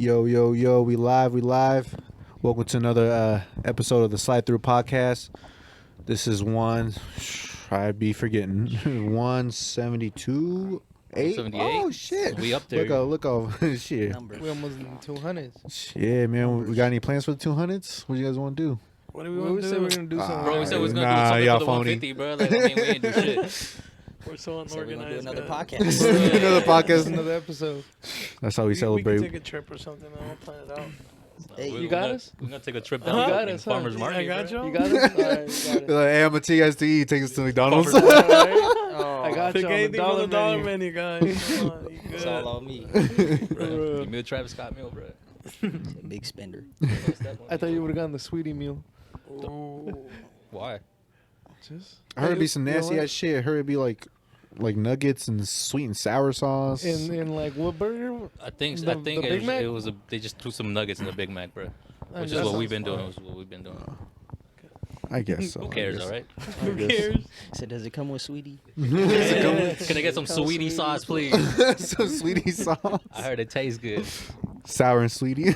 Yo, yo, yo, we live. Welcome to another episode of the Slide Through podcast. This is I'd be forgetting, 172, 78. Oh, shit. We up there. Look up. Shit. We almost in the 200s. Yeah, man. We got any plans for the 200s? What do you guys want to do? What do we want to do? We're going to do something. Bro, we said we was going to Nah, do something y'all for the phony. 150, bro. Like, I mean, we ain't do shit. We're so So we're gonna do unorganized. another man. podcast. Another podcast. Another episode. That's how we We celebrate. can take a trip or something. I'll plan it out. Hey, We're you got gonna- us? We're going to take a trip You down got to us, huh? Farmer's I Market. got bro. you. You got it? All right, you got it. Hey, I'm going to take you guys to eat. Take us to McDonald's. All right. Oh, I got you. you Pick on the anything dollar menu, guys. Come on, you It's good. all on me. Bro, give me a Travis Scott meal, bro. Big spender. I thought you would have gotten the sweetie meal. Ooh. Why? Just I heard it'd be some You know nasty what? ass shit. I heard it'd be like nuggets and sweet and sour sauce. in like what burger? I think The Big Mac? it was they just threw some nuggets in the Big Mac, bro. I Which mean, is that what we've sounds been doing. fine. Which is what we've been doing. I guess so. Who cares, all right? Who cares? So does it come with sweetie? Can I get some sweetie sauce, please? Some sweetie sauce. I heard it tastes good. Sour and sweetie.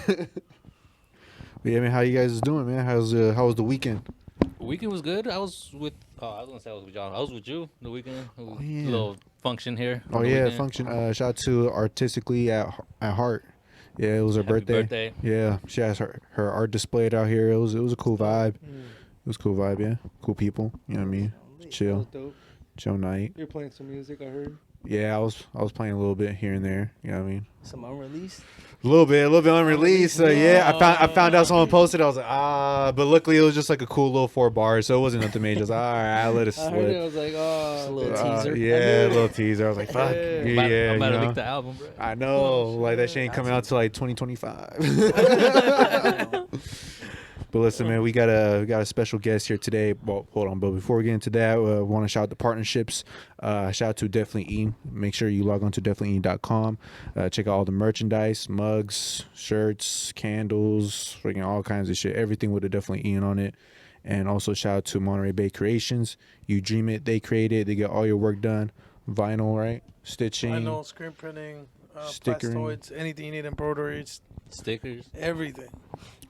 But yeah, man, how you guys is doing, man? How was the weekend? Weekend was good. I was with. I was gonna say I was with John. I was with you the weekend. yeah. Little function here. Oh on the yeah, weekend. function. Shout out to Artistically at Heart. Yeah, it was her Happy birthday. Yeah, she has her art displayed out here. It was a cool vibe. It was a cool vibe. Yeah, cool people. You know what I mean? Chill, Dope. chill night. You're playing some music, I heard. Yeah, I was playing a little bit here and there. You know what I mean? Some unreleased? A little bit unreleased. So yeah, I found out someone posted. I was like, but luckily it was just like a cool little 4 bars, so it wasn't nothing major. I was like, all right, I'll let it I heard it. I slip. was like, Just a little teaser. Yeah, a little teaser. I was like, fuck. Yeah. Yeah, I'm about you to know? leak the album, bro. I know, like that shit ain't coming out till like 2025. But listen, man, we got a special guest here today. Well, hold on, but before we get into that, I want to shout out the partnerships. Shout out to Definitely Eat. Make sure you log on to definitellyeat.com. Check out all the merchandise, mugs, shirts, candles, freaking all kinds of shit. Everything with a Definitely Eat on it. And also shout out to Monterey Bay Creations. You dream it, they create it. They get all your work done. Vinyl, right? Stitching. I know screen printing, Stickering. plastoids, anything you need, embroideries, Stickers. everything.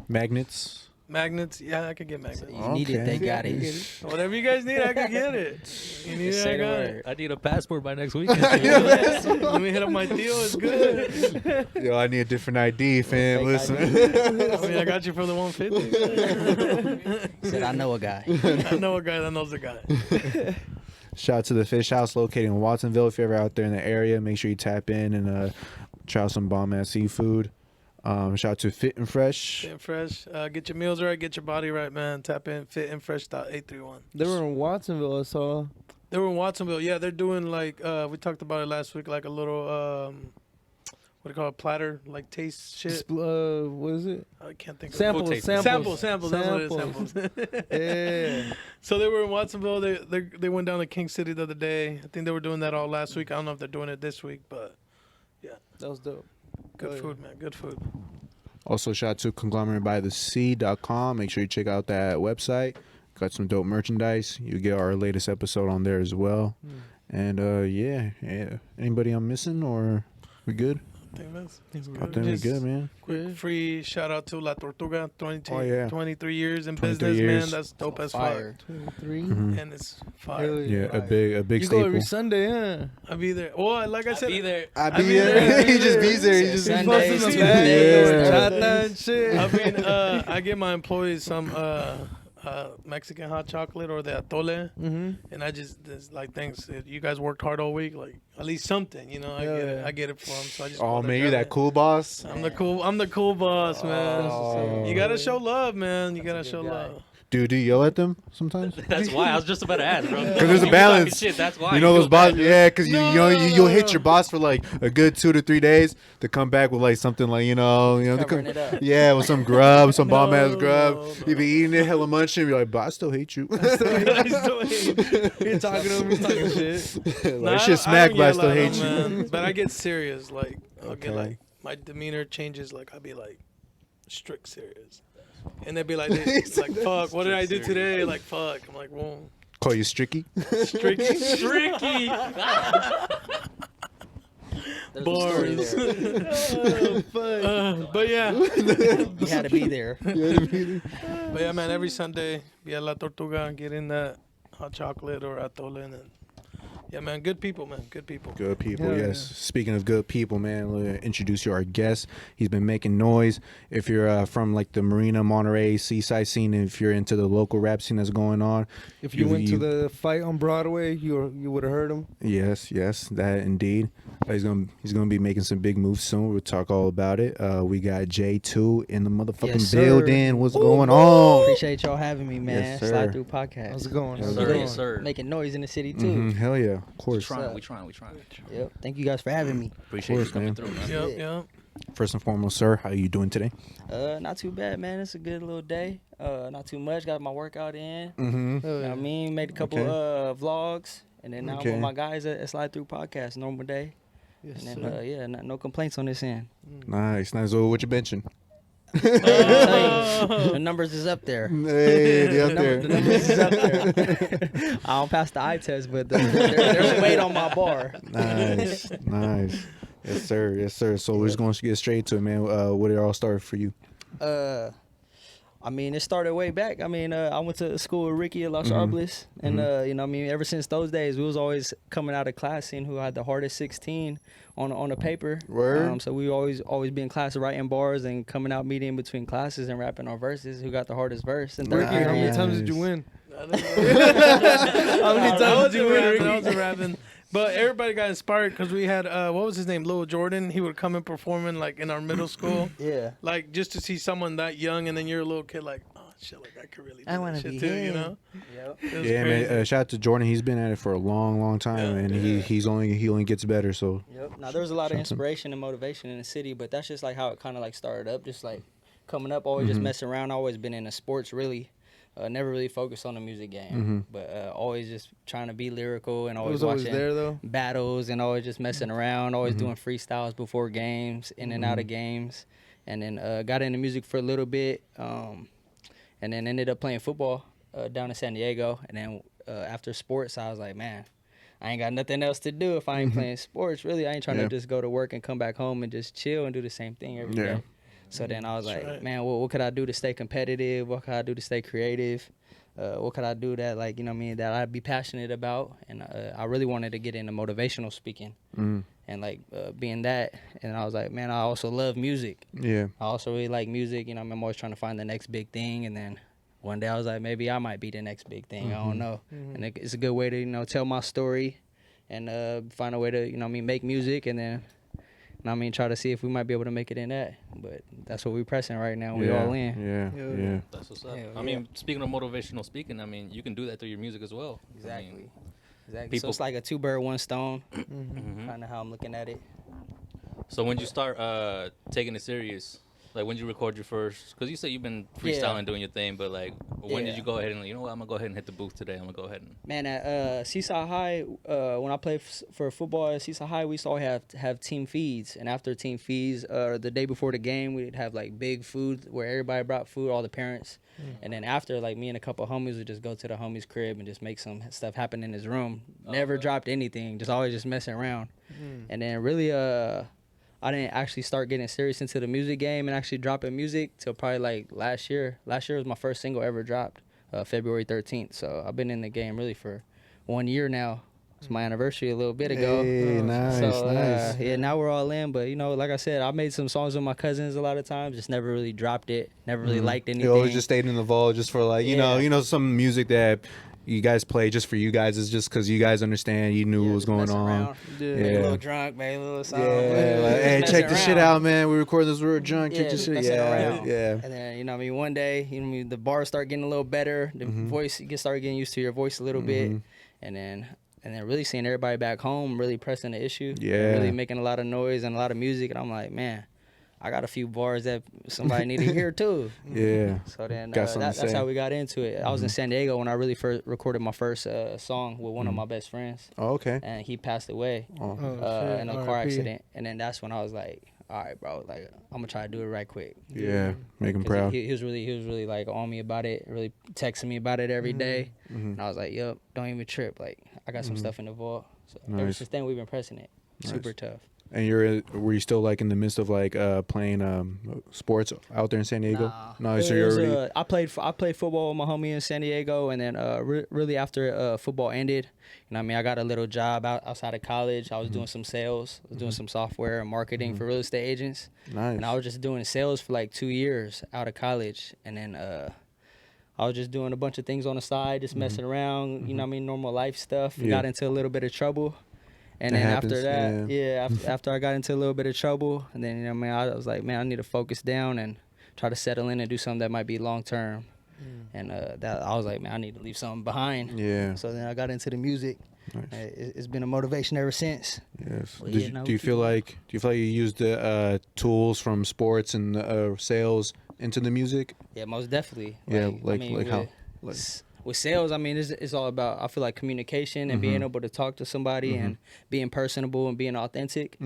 Magnets. Magnets, yeah, I could get magnets. You need it, they Okay. got it. Whatever you guys need, I could get it. You need it, I Say the got word. it. I need a passport by next weekend. Let me hit up my deal. It's good. Yo, I need a different ID, fam. Fake Listen. I mean, I got you for the 150. Said I know a guy. I know a guy that knows a guy. Shout out to the Fish House located in Watsonville. If you're ever out there in the area, make sure you tap in and try out some bomb ass seafood. Shout out to Fit and Fresh. Fit and fresh. Get your meals right. Get your body right, man. Tap in fitandfresh.831. They were in Watsonville, I saw. They were in Watsonville. Yeah, they're doing like we talked about it last week, like a little what do you call it, platter, like taste shit. What is it? I can't think of Samples, taste. samples. Samples. That's what it is. Samples. Yeah. So they were in Watsonville. They went down to King City the other day. I think they were doing that all last week. I don't know if they're doing it this week, but That was dope. good Oh, yeah. food, man. Good food. Also, shout out to conglomeratelythesea.com. Make sure you check out that website. Got some dope merchandise. You get our latest episode on there as well. And yeah. Anybody I'm missing or we good? I think that's I good. think we Just good, man. quick free shout out to La Tortuga, 22, Oh, yeah. 23 years in 23 business, years. man. That's dope as Fire. 23. Mhm. fuck. And it's fire. Yeah, a big You go every staple. Sunday, huh? I'll be there. Well, like I said, Be there. I be be there. there. He just be there. He just be Sundays, Busting the Tuesdays, bag, Yeah. chata and shit. I mean, I give my employees some Mexican hot chocolate or the atole, Mm-hmm. and I just like thanks. You guys worked hard all week, like at least something, you know. I Yeah, get it. yeah. I get it for them. So I just. Oh go there, man, you grab that it. cool boss. I'm the cool boss, man. Oh. You gotta show love, man. You gotta That's a show good guy. love. Dude, do you yell at them sometimes? That's why I was just about to ask, bro. 'Cause there's a You talking balance. Shit, that's why. You know those feel bad, boss, dude. yeah, because you'll hit No. your boss for like a good 2 to 3 days to come back with like something like to Covering it up. yeah, with some grub, some bomb ass No, grub. no. You be eating it, hella munching, be like, but I still hate you. I still hate you. You're talking to him, he's talking shit. like Nah, shit smack, don't but I yell still at hate them, you. man. But I get serious. Like I'll get Okay. like my demeanor changes. Like I'll be like strict serious, and they'd be like, fuck, what did I do today? Like fuck. I'm like, whoa, Call you Stricky. stricky. There's a story Bars. there. But yeah. You had to be there. But yeah, man, every Sunday, be at La Tortuga and get in that hot chocolate or atole. And yeah, man, good people, man. Good people. Good people, Hell yes. Speaking of good people, man, let me introduce you to our guest. He's been making noise. If you're from like the Marina, Monterey, Seaside scene, if you're into the local rap scene that's going on. If you went to the fight on Broadway, you would have heard him. Yes, that indeed. He's gonna be making some big moves soon. We'll talk all about it. We got J2 in the motherfucking Yes, sir. building. What's going on? Appreciate y'all having me, man. Yes, sir. Slide Through podcast. How's it going? How's How's it it Sir, going? yes, sir. Making noise in the city too. Mhm, hell yeah, of course. We trying. Yep. Thank you guys for having me. Appreciate course, you coming man. through, man. Yep, Yeah. yep. First and foremost, sir, how you doing today? Not too bad, man. It's a good little day. Not too much. Got my workout in. Mm-hmm. Oh, You know what I mean? Made a couple Okay. vlogs. And then now I'm Okay. with my guys at Slide Through podcast, normal day. Yes, And sir. then yeah, no complaints on this end. Nice. So what you benching? The numbers is up there. Hey, they up The numbers is up there. I don't pass the eye test, but there's weight on my bar. Nice. Yes, sir. So we're just going to get straight to it, man. Where did it all start for you? I mean, it started way back. I mean, I went to school with Ricky at Los Mhm. Arblis, and you know, I mean, ever since those days, we was always coming out of class seeing who had the hardest 16 on the paper. Word. So we always be in class writing bars and coming out meeting between classes and rapping our verses. Who got the hardest verse? And Ricky, how many Nice. times did you win? How many times you win, Ricky? I was rapping. But everybody got inspired because we had, what was his name? Lil Jordan. He would come and perform in, like, in our middle school. Yeah. Like, just to see someone that young, and then you're a little kid like, oh, shit, like, I could really do I wanna that shit be too, you him. know? Yep. It was Yeah, crazy. man. Shout out to Jordan. He's been at it for a long time, Yeah, and yeah. he only gets better. So Yep. Now there was a lot of inspiration and motivation in the city, but that's just like how it kind of like started up. Just like coming up, always just messing around. Always been into sports, really. Never really focused on the music game, but always just trying to be lyrical and It always was always watching there though. battles and always just messing around. Always doing freestyles before games, in and out of games, and then got into music for a little bit, and then ended up playing football down in San Diego. And then after sports, I was like, man, I ain't got nothing else to do if I ain't playing sports. Really, I ain't trying Yeah. to just go to work and come back home and just chill and do the same thing every day. Yeah. So then I was That's like, right. man, what could I do to stay competitive? What could I do to stay creative? What could I do that, like, you know what I mean, that I'd be passionate about? And I really wanted to get into motivational speaking and, like, being that. And I was like, man, I also love music. yeah, I also really like music. You know, I'm always trying to find the next big thing. And then one day I was like, maybe I might be the next big thing. I don't know. And it's a good way to, you know, tell my story and find a way to, you know what I mean, make music and then, you know what I mean, try to see if we might be able to make it in that. But that's what we're pressing right now. We all in. Yeah. That's what's up. Hell I mean, speaking of motivational speaking, I mean, you can do that through your music as well. I Exactly. mean, Exactly. So people- it's like a 2 bird, 1 stone, mhm. kind of how I'm looking at it. So when you start taking it serious, like when you record your first, because you said you've been freestyling, doing your thing, but like when did Yeah. you go ahead and, you know what, I'm gonna go ahead and hit the booth today. I'm gonna go ahead and. Man, at Seaside High, when I played for football at Seaside High, we used to always have team feeds. And after team feeds, the day before the game, we'd have like big food where everybody brought food, all the parents. And then after, like me and a couple homies would just go to the homie's crib and just make some stuff happen in his room. Never dropped anything, just always just messing around. And then really, I didn't actually start getting serious into the music game and actually dropping music till probably like last year. Last year was my first single ever dropped, February 13th. So I've been in the game really for 1 year now. It's my anniversary a little bit ago. Hey, nice, So nice. yeah, now we're all in. But you know, like I said, I made some songs with my cousins a lot of times. Just never really dropped it. Never really liked anything. You always just stayed in the vault just for like you know some music that you guys play just for you guys is just because you guys understand. You knew what was just going messing on. around. Yeah. Maybe a Yeah. little drunk, maybe a little something. Yeah, like, Just hey, messing check this shit around. out, man. We recording this. We're drunk. Check Yeah, this just shit. messing Yeah, around. yeah. And then, you know what I mean, one day, you know what I mean, the bars start getting a little better. The voice, you can start getting used to your voice a little bit. And then really seeing everybody back home, really pressing the issue. and Yeah. really making a lot of noise and a lot of music. And I'm like, man, I got a few bars that somebody need to hear too. Yeah. So then Got something to that's say. how we got into it. I was in San Diego when I really first recorded my first song with one of my best friends. Oh, okay. And he passed away Oh. in a car accident. And then that's when I was like, all right, bro, like I'm gonna try to do it right quick. Yeah, make him 'Cause proud. He was really like on me about it, really texting me about it every day. And I was like, yup, don't even trip. Like I got some stuff in the vault. So ever Nice. since then we've been pressing it. Super Nice. tough. And were you still like in the midst of like playing sports out there in San Diego? Nah. No, so you're already. I played football with my homie in San Diego, and then really after football ended, you know, what I mean, I got a little job outside of college. I was doing some sales, I was doing some software and marketing for real estate agents. Nice. And I was just doing sales for like 2 years out of college, and then I was just doing a bunch of things on the side, just messing around, you know what I mean, normal life stuff. Yeah. Got into a little bit of trouble. And It then happens, after that, yeah. after I got into a little bit of trouble, and then, you know, what I mean, I was like, man, I need to focus down and try to settle in and do something that might be long term. And that I was like, man, I need to leave something behind. Yeah. So then I got into the music. Nice. It's been a motivation ever since. Yes. Well, Did yeah, you- no, do you keep feel going. like you used the tools from sports and sales into the music? Yeah, most definitely. Yeah, I like mean, how? with- Like, with sales, I mean, it's all about, I feel like, communication and being able to talk to somebody and being personable and being authentic.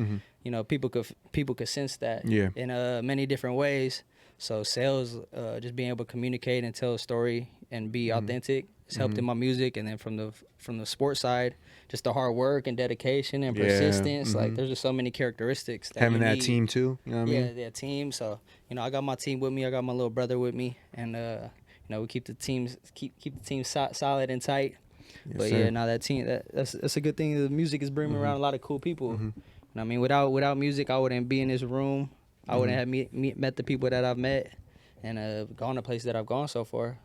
You know, people could sense that Yeah. in many different ways. So sales, just being able to communicate and tell a story and be authentic, it's helped in my music. And then from the sports side, just the hard work and dedication and Yeah, persistence. Like, there's just so many characteristics that having you that need. team too. You know what I mean? Yeah, team. So, you know, I got my team with me. I got my little brother with me, and you know, we keep the team solid and tight. Yes, But sir. yeah, now that team, that's a good thing. The music is bringing around a lot of cool people. You know what I mean, without music, I wouldn't be in this room. I wouldn't have met the people that I've met, and gone to places that I've gone so far.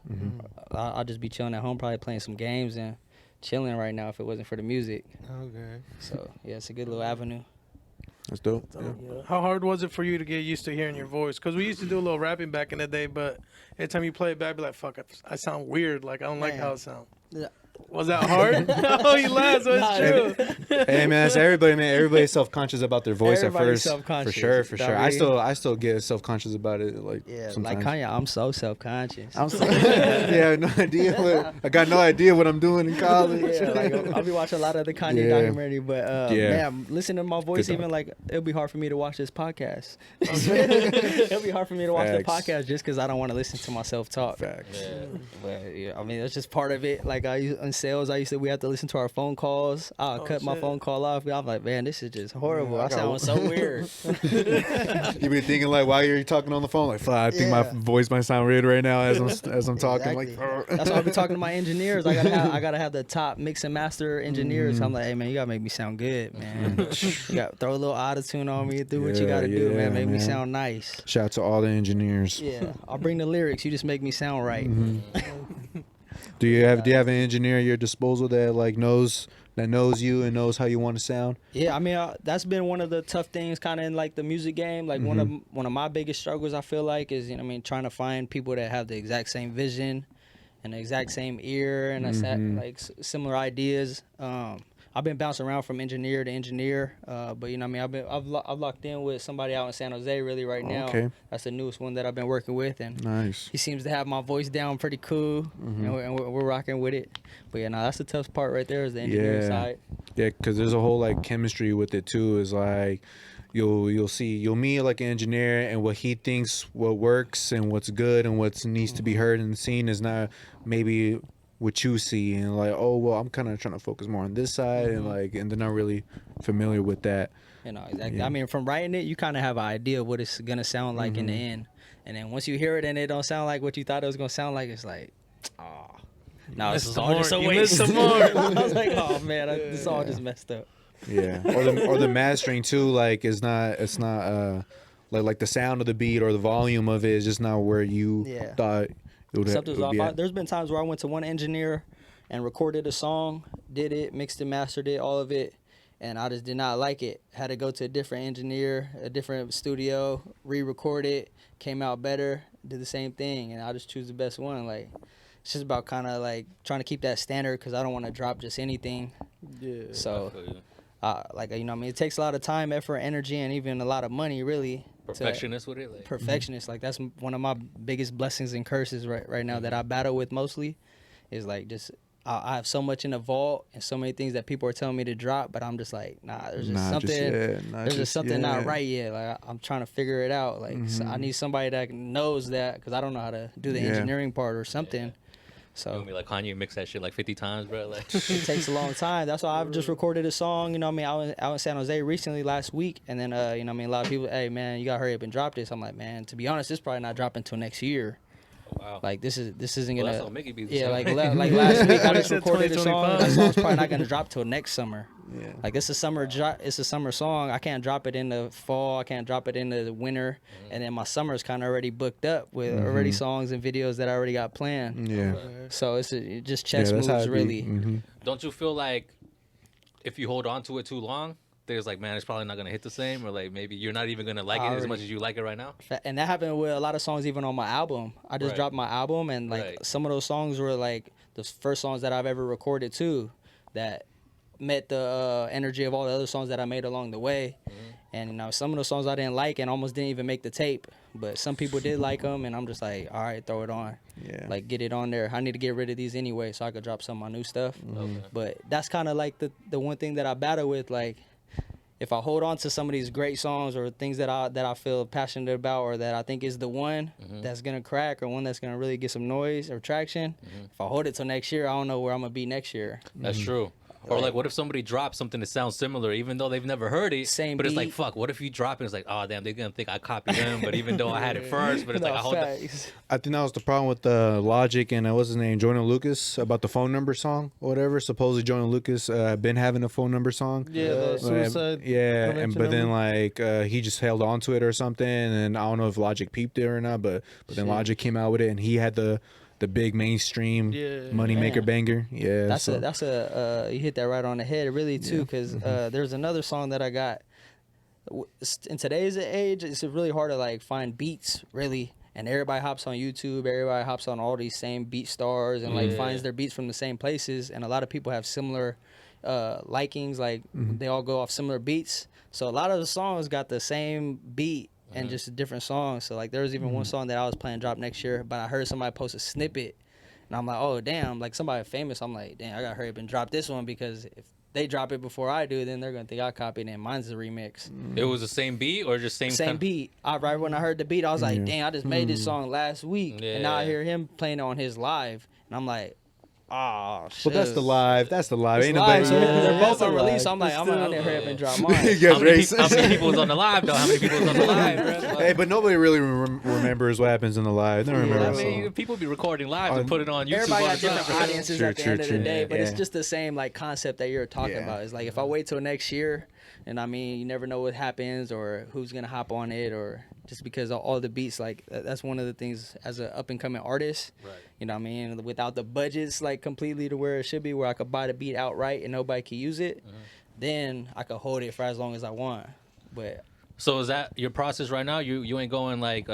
I'll just be chilling at home, probably playing some games and chilling right now if it wasn't for the music. Okay. So yeah, it's a good little avenue. That's dope. Yeah. How hard was it for you to get used to hearing your voice? Because we used to do a little rapping back in the day, but every time you play it back, I'd be like, fuck, I sound weird. Like, I don't like Man. how it sounds. Yeah. Was that hard? Oh, he laughs. So it's true. Hey man, that's everybody. Man, everybody's self conscious about their voice Everybody's at first. self-conscious. For sure, for That sure. really- I still get self conscious about it. Like Yeah, sometimes. like Kanye, I'm so self-conscious. I'm so, yeah, no idea. I got no idea what I'm doing in college. Yeah, like I'll be watching a lot of the Kanye Yeah. documentary, but Yeah. man, listening to my voice, Good even doc. like it'll be hard for me to watch this podcast. It'll be hard for me to watch the Facts. podcast just because I don't want to listen to myself talk. Facts. Yeah. But yeah, I mean that's just part of it. Like in sales, we had to listen to our phone calls. I'll cut my shit. phone call off. I'm like, man, this is just horrible. Yeah, I I sound so weird. You be thinking like while you're talking on the phone, like, fuck, I think my Yeah. voice might sound weird right now as I'm talking. Exactly. Like, That's why I be talking to my engineers. I gotta have the top mix and master engineers. I'm like, hey man, you gotta make me sound good, man. You got throw a little auto-tune on me, do what you Yeah, gotta do, yeah, man. Make me man. sound nice. shout out to all the engineers. Yeah, I'll bring the lyrics. You just make me sound right. Do you have an engineer at your disposal that like knows you and knows how you want to sound? Yeah, I mean that's been one of the tough things, kind of in like the music game. Like one of my biggest struggles, I feel like, is trying to find people that have the exact same vision and the exact same ear and similar ideas. I've been bouncing around from engineer to engineer, but I've locked in with somebody out in San Jose really right now. Okay. That's the newest one that I've been working with, and Nice. he seems to have my voice down pretty cool, and we're rocking with it. But yeah, no, that's the tough part right there is the engineering Yeah. side. Yeah, because there's a whole like chemistry with it too. Is like you'll meet like an engineer and what he thinks what works and what's good and what needs to be heard and seen is not maybe what you see, and like, oh well, I'm kind of trying to focus more on this side and they're not really familiar with that. Exactly. Yeah. I mean, from writing it, you kind of have an idea of what it's gonna sound like in the end, and then once you hear it and it don't sound like what you thought it was gonna sound like, it's like, oh, no, this is all just a You waste. missed some more. I was like, oh man, this all just messed up. Yeah, or the mastering too. Like it's not like the sound of the beat or the volume of it is just not where you Yeah. thought it would, Something's it would off. be at. There's been times where I went to one engineer and recorded a song, did it, mixed and mastered it, all of it, and I just did not like it. Had to go to a different engineer, a different studio, re-record it, came out better, did the same thing, and I just choose the best one. Like, it's just about kind of like trying to keep that standard because I don't want to drop just anything. Yeah. So, I feel you. it takes a lot of time, effort, energy, and even a lot of money, really. Perfectionist with it, like Perfectionist. Like, that's one of my biggest blessings and curses right now that I battle with mostly, is like just I have so much in the vault and so many things that people are telling me to drop, but I'm just like, nah, there's just something not right yet. Like, I'm trying to figure it out. Like, so I need somebody that knows that, because I don't know how to do the Yeah. engineering part or something. You know me like Kanye mix that shit like 50 times, bro. Like it takes a long time. That's why I've just recorded a song. You know what I mean? Out in San Jose recently last week, and then you know what I mean. A lot of people, hey man, you gotta hurry up and drop this. I'm like, man, to be honest, this probably not dropping until next year. wow. Like this isn't Well, gonna. that's how Mickey be. Yeah, like last week I just Said recorded a song. 2025. That song's probably not gonna drop till next summer. Yeah. Like it's a summer it's a summer song. I can't drop it in the fall. I can't drop it in the winter. And then my summer's kind of already booked up with already songs and videos that I already got planned. Yeah. So it's just chess that's how moves it be. really. Don't you feel like if you hold on to it too long, there's like, man, it's probably not gonna hit the same, or like maybe you're not even gonna like it as much as you like it right now? And that happened with a lot of songs even on my album. I just Right. dropped my album and like Right. some of those songs were like the first songs that I've ever recorded too that met the energy of all the other songs that I made along the way. And you know, some of those songs I didn't like and almost didn't even make the tape, but some people did like them, and I'm just like, all right, throw it on. Yeah. Like get it on there. I need to get rid of these anyway so I could drop some of my new stuff. Okay. But that's kind of like the one thing that I battle with. Like if I hold on to some of these great songs or things that I feel passionate about or that I think is the one that's gonna crack or one that's gonna really get some noise or traction, if I hold it till next year, I don't know where I'm gonna be next year. That's true. Or like, what if somebody drops something that sounds similar, even though they've never heard it? Same but it's like, beat. fuck. What if you drop it? It's like, oh damn, they're gonna think I copied them. But even though I had it first, but it's like I hold. facts. I think that was the problem with Logic and what's his name, Jordan Lucas, about the phone number song or whatever. Supposedly Jordan Lucas been having a phone number song. Yeah, the suicide. Yeah, and prevention but then number. like he just held on to it or something, and I don't know if Logic peeped it or not, but then Logic came out with it, and he had the big mainstream money maker Man. banger. Yeah, That's so. you hit that right on the head, really too, because there's another song that I got. In today's age, it's really hard to like find beats, really, and everybody hops on YouTube, everybody hops on all these same beat stars, and like finds their beats from the same places, and a lot of people have similar likings, like they all go off similar beats. So a lot of the songs got the same beat and just different songs. So like there was even one song that I was planning to drop next year, but I heard somebody post a snippet, and I'm like, oh damn, like somebody famous. I'm like, damn, I gotta hurry up and drop this one because if they drop it before I do, then they're gonna think I copied it and mine's a remix. It was the same beat or just same kind Beat. Right when I heard the beat, I was like, damn, I just made this song last week, and now I Yeah. hear him playing it on his live, and I'm like, oh shit. But that's the live. That's the live. It's Ain't live, nobody. so they're both that's on the release. live. So I'm like, I'm gonna hurry up and drop You mine. guys How many, racist. how many people was on the live though? How many people was on the live, bro? Hey, but nobody really remembers what happens in the live. They don't remember. I the mean, song. people be recording lives and put it on YouTube. Everybody all got the time, different bro. audiences True, at the true, end of the true. day, but it's Yeah. just the same like concept that you're talking Yeah. about. It's like if I wait till next year, and I mean, you never know what happens or who's gonna hop on it, or just because of all the beats. Like that's one of the things as an up and coming artist. Right. You know what I mean? Without the budgets like completely to where it should be, where I could buy the beat outright and nobody can use it, then I could hold it for as long as I want. But So is that your process right now? You ain't going like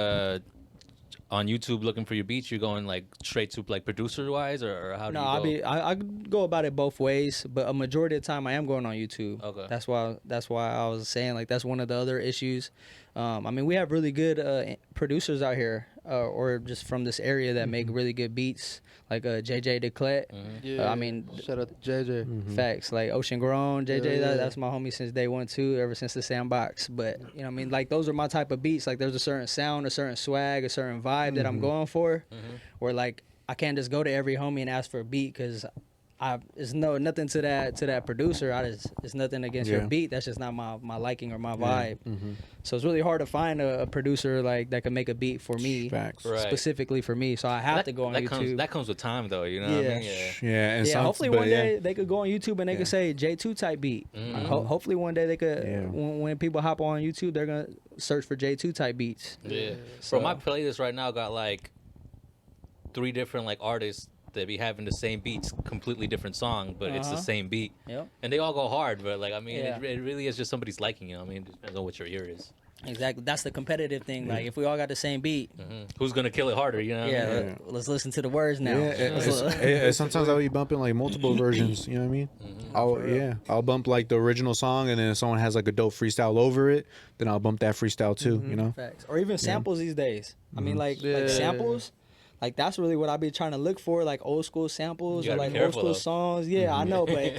on YouTube looking for your beats. You're going like straight to like producer wise, or how do no, you go? I go about it both ways, but a majority of the time I am going on YouTube. Okay. That's why I was saying like that's one of the other issues. I mean, we have really good producers out here, or just from this area that make really good beats, like JJ DeClet. Yeah. I mean, shout out to JJ. facts like Ocean Grown, JJ. Yeah. That's my homie since day one too, ever since the Sandbox. But you know, what I mean, like those are my type of beats. Like there's a certain sound, a certain swag, a certain vibe that I'm going for. Where like I can't just go to every homie and ask for a beat because it's nothing to that producer. It's nothing against your Yeah. beat. That's just not my liking or my vibe. So it's really hard to find a producer like that can make a beat for me, Facts. Right. specifically for me. So I have to go on YouTube. That comes with time, though. You know what I Yeah. mean? Yeah. Yeah, and Yeah, some, hopefully but one yeah. day they could go on YouTube and they could say J2 type beat. Hopefully one day they could, Yeah. when people hop on YouTube, they're gonna search for J2 type beats. Yeah. So- Bro, my playlist right now got like 3 different like artists that be having the same beats, completely different song, but it's the same beat. Yep. And they all go hard, but like I mean, Yeah. it really is just somebody's liking. You know what I mean? It depends on what your ear is. Exactly. That's the competitive thing. Like if we all got the same beat, Who's gonna kill it harder? You know? What I yeah, mean? let's listen to the words now. Yeah, sometimes I'll be bumping like multiple versions. You know what I mean? I'll bump like the original song, and then if someone has like a dope freestyle over it, then I'll bump that freestyle too. You know? Facts. Or even samples these days. I mean, like Yeah. samples. Like that's really what I be trying to look for, like old school samples You or gotta be like old careful, school though. songs. Yeah, I know, but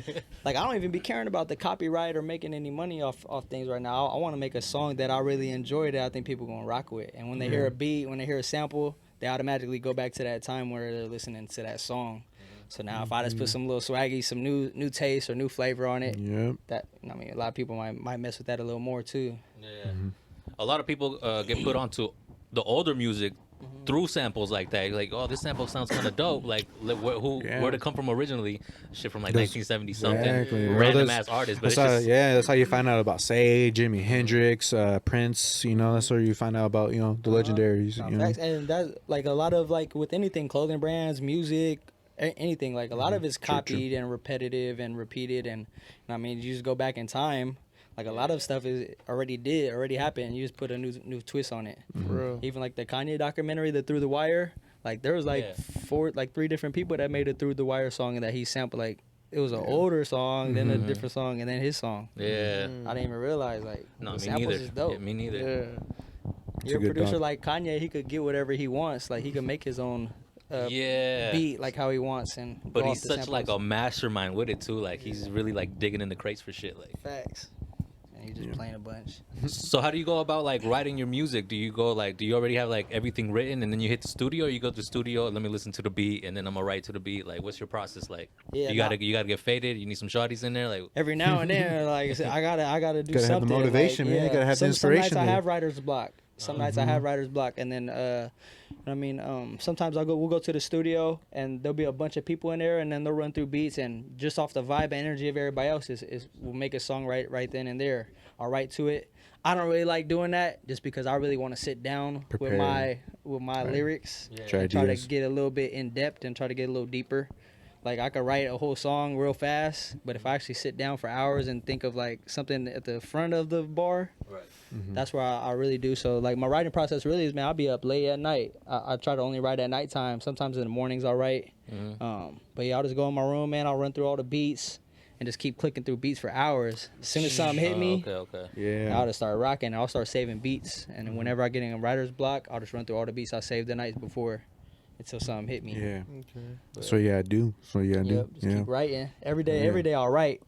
like I don't even be caring about the copyright or making any money off things right now. I want to make a song that I really enjoy that I think people gonna rock with. And when they hear a beat, when they hear a sample they automatically go back to that time where they're listening to that song. So now if I just put some little swaggy, some new taste or new flavor on it, Yep. that I mean, a lot of people might mess with that a little more too. Yeah. A lot of people get put onto the older music through samples like that. Like, oh, this sample sounds kind of dope. Like, where'd it come from originally? Shit from like Those- 1970 something. exactly, bro. Random That's- ass artist. But That's it's how, just, yeah, that's how you find out about Say, Jimi Hendrix, Prince. You know, that's where you find out about the legendaries. No, You know? facts. And that's like a lot of like with anything, clothing brands, music, anything. Like a lot of it's True, true. copied and repetitive and repeated. And I mean, you just go back in time. Like a lot of stuff is already happened. You just put a new twist on it. Mm-hmm. For real. Even like the Kanye documentary, the Through the Wire. Like there was like Yeah. three different people that made a Through the Wire song and that he sampled. Like it was an older song, then a different song, and then his song. yeah. I didn't even realize like No, the me samples neither. is dope. Yeah, me neither. Yeah. It's You're a a good producer doc. like Kanye, he could get whatever he wants. Like he could make his own Yeah. beat like how he wants and But go he's off the such like a samples. mastermind with it too. Like he's really like digging in the crates for shit. Like, Facts. And he just playing a bunch. so how do you go about like writing your music? Do you already have like everything written and then you hit the studio, or you go to the studio, let me listen to the beat and then I'm gonna write to the beat? Like, what's your process like? Yeah, you gotta get faded. You need some shorties in there. Like, Every now and then, like I said, I gotta do Gotta have the something. motivation, like, man. You gotta have the some nights inspiration I there. have writer's block. Some nights I have writer's block, and then I mean, sometimes we'll go to the studio and there'll be a bunch of people in there, and then they'll run through beats, and just off the vibe and energy of everybody else we'll make a song right then and there. I'll write to it. I don't really like doing that just because I really want to sit down Prepare. with my lyrics Yeah. and try ideas. to get a little bit in depth and try to get a little deeper. Like I could write a whole song real fast, but if I actually sit down for hours and think of like something at the front of the bar, right. that's where I really do. So like my writing process really is, man, I'll be up late at night. I try to only write at nighttime. Sometimes in the mornings I'll write. But yeah, I'll just go in my room, man. I'll run through all the beats and just keep clicking through beats for hours. As soon as something hit me, Okay. Yeah. I'll just start rocking. I'll start saving beats. And then whenever I get in a writer's block, I'll just run through all the beats I saved the nights before until something hit me. Yeah. Okay. So yeah, I do. So yeah, I do. Yep, just Yeah. keep writing. Every day, Yeah. every day I'll write.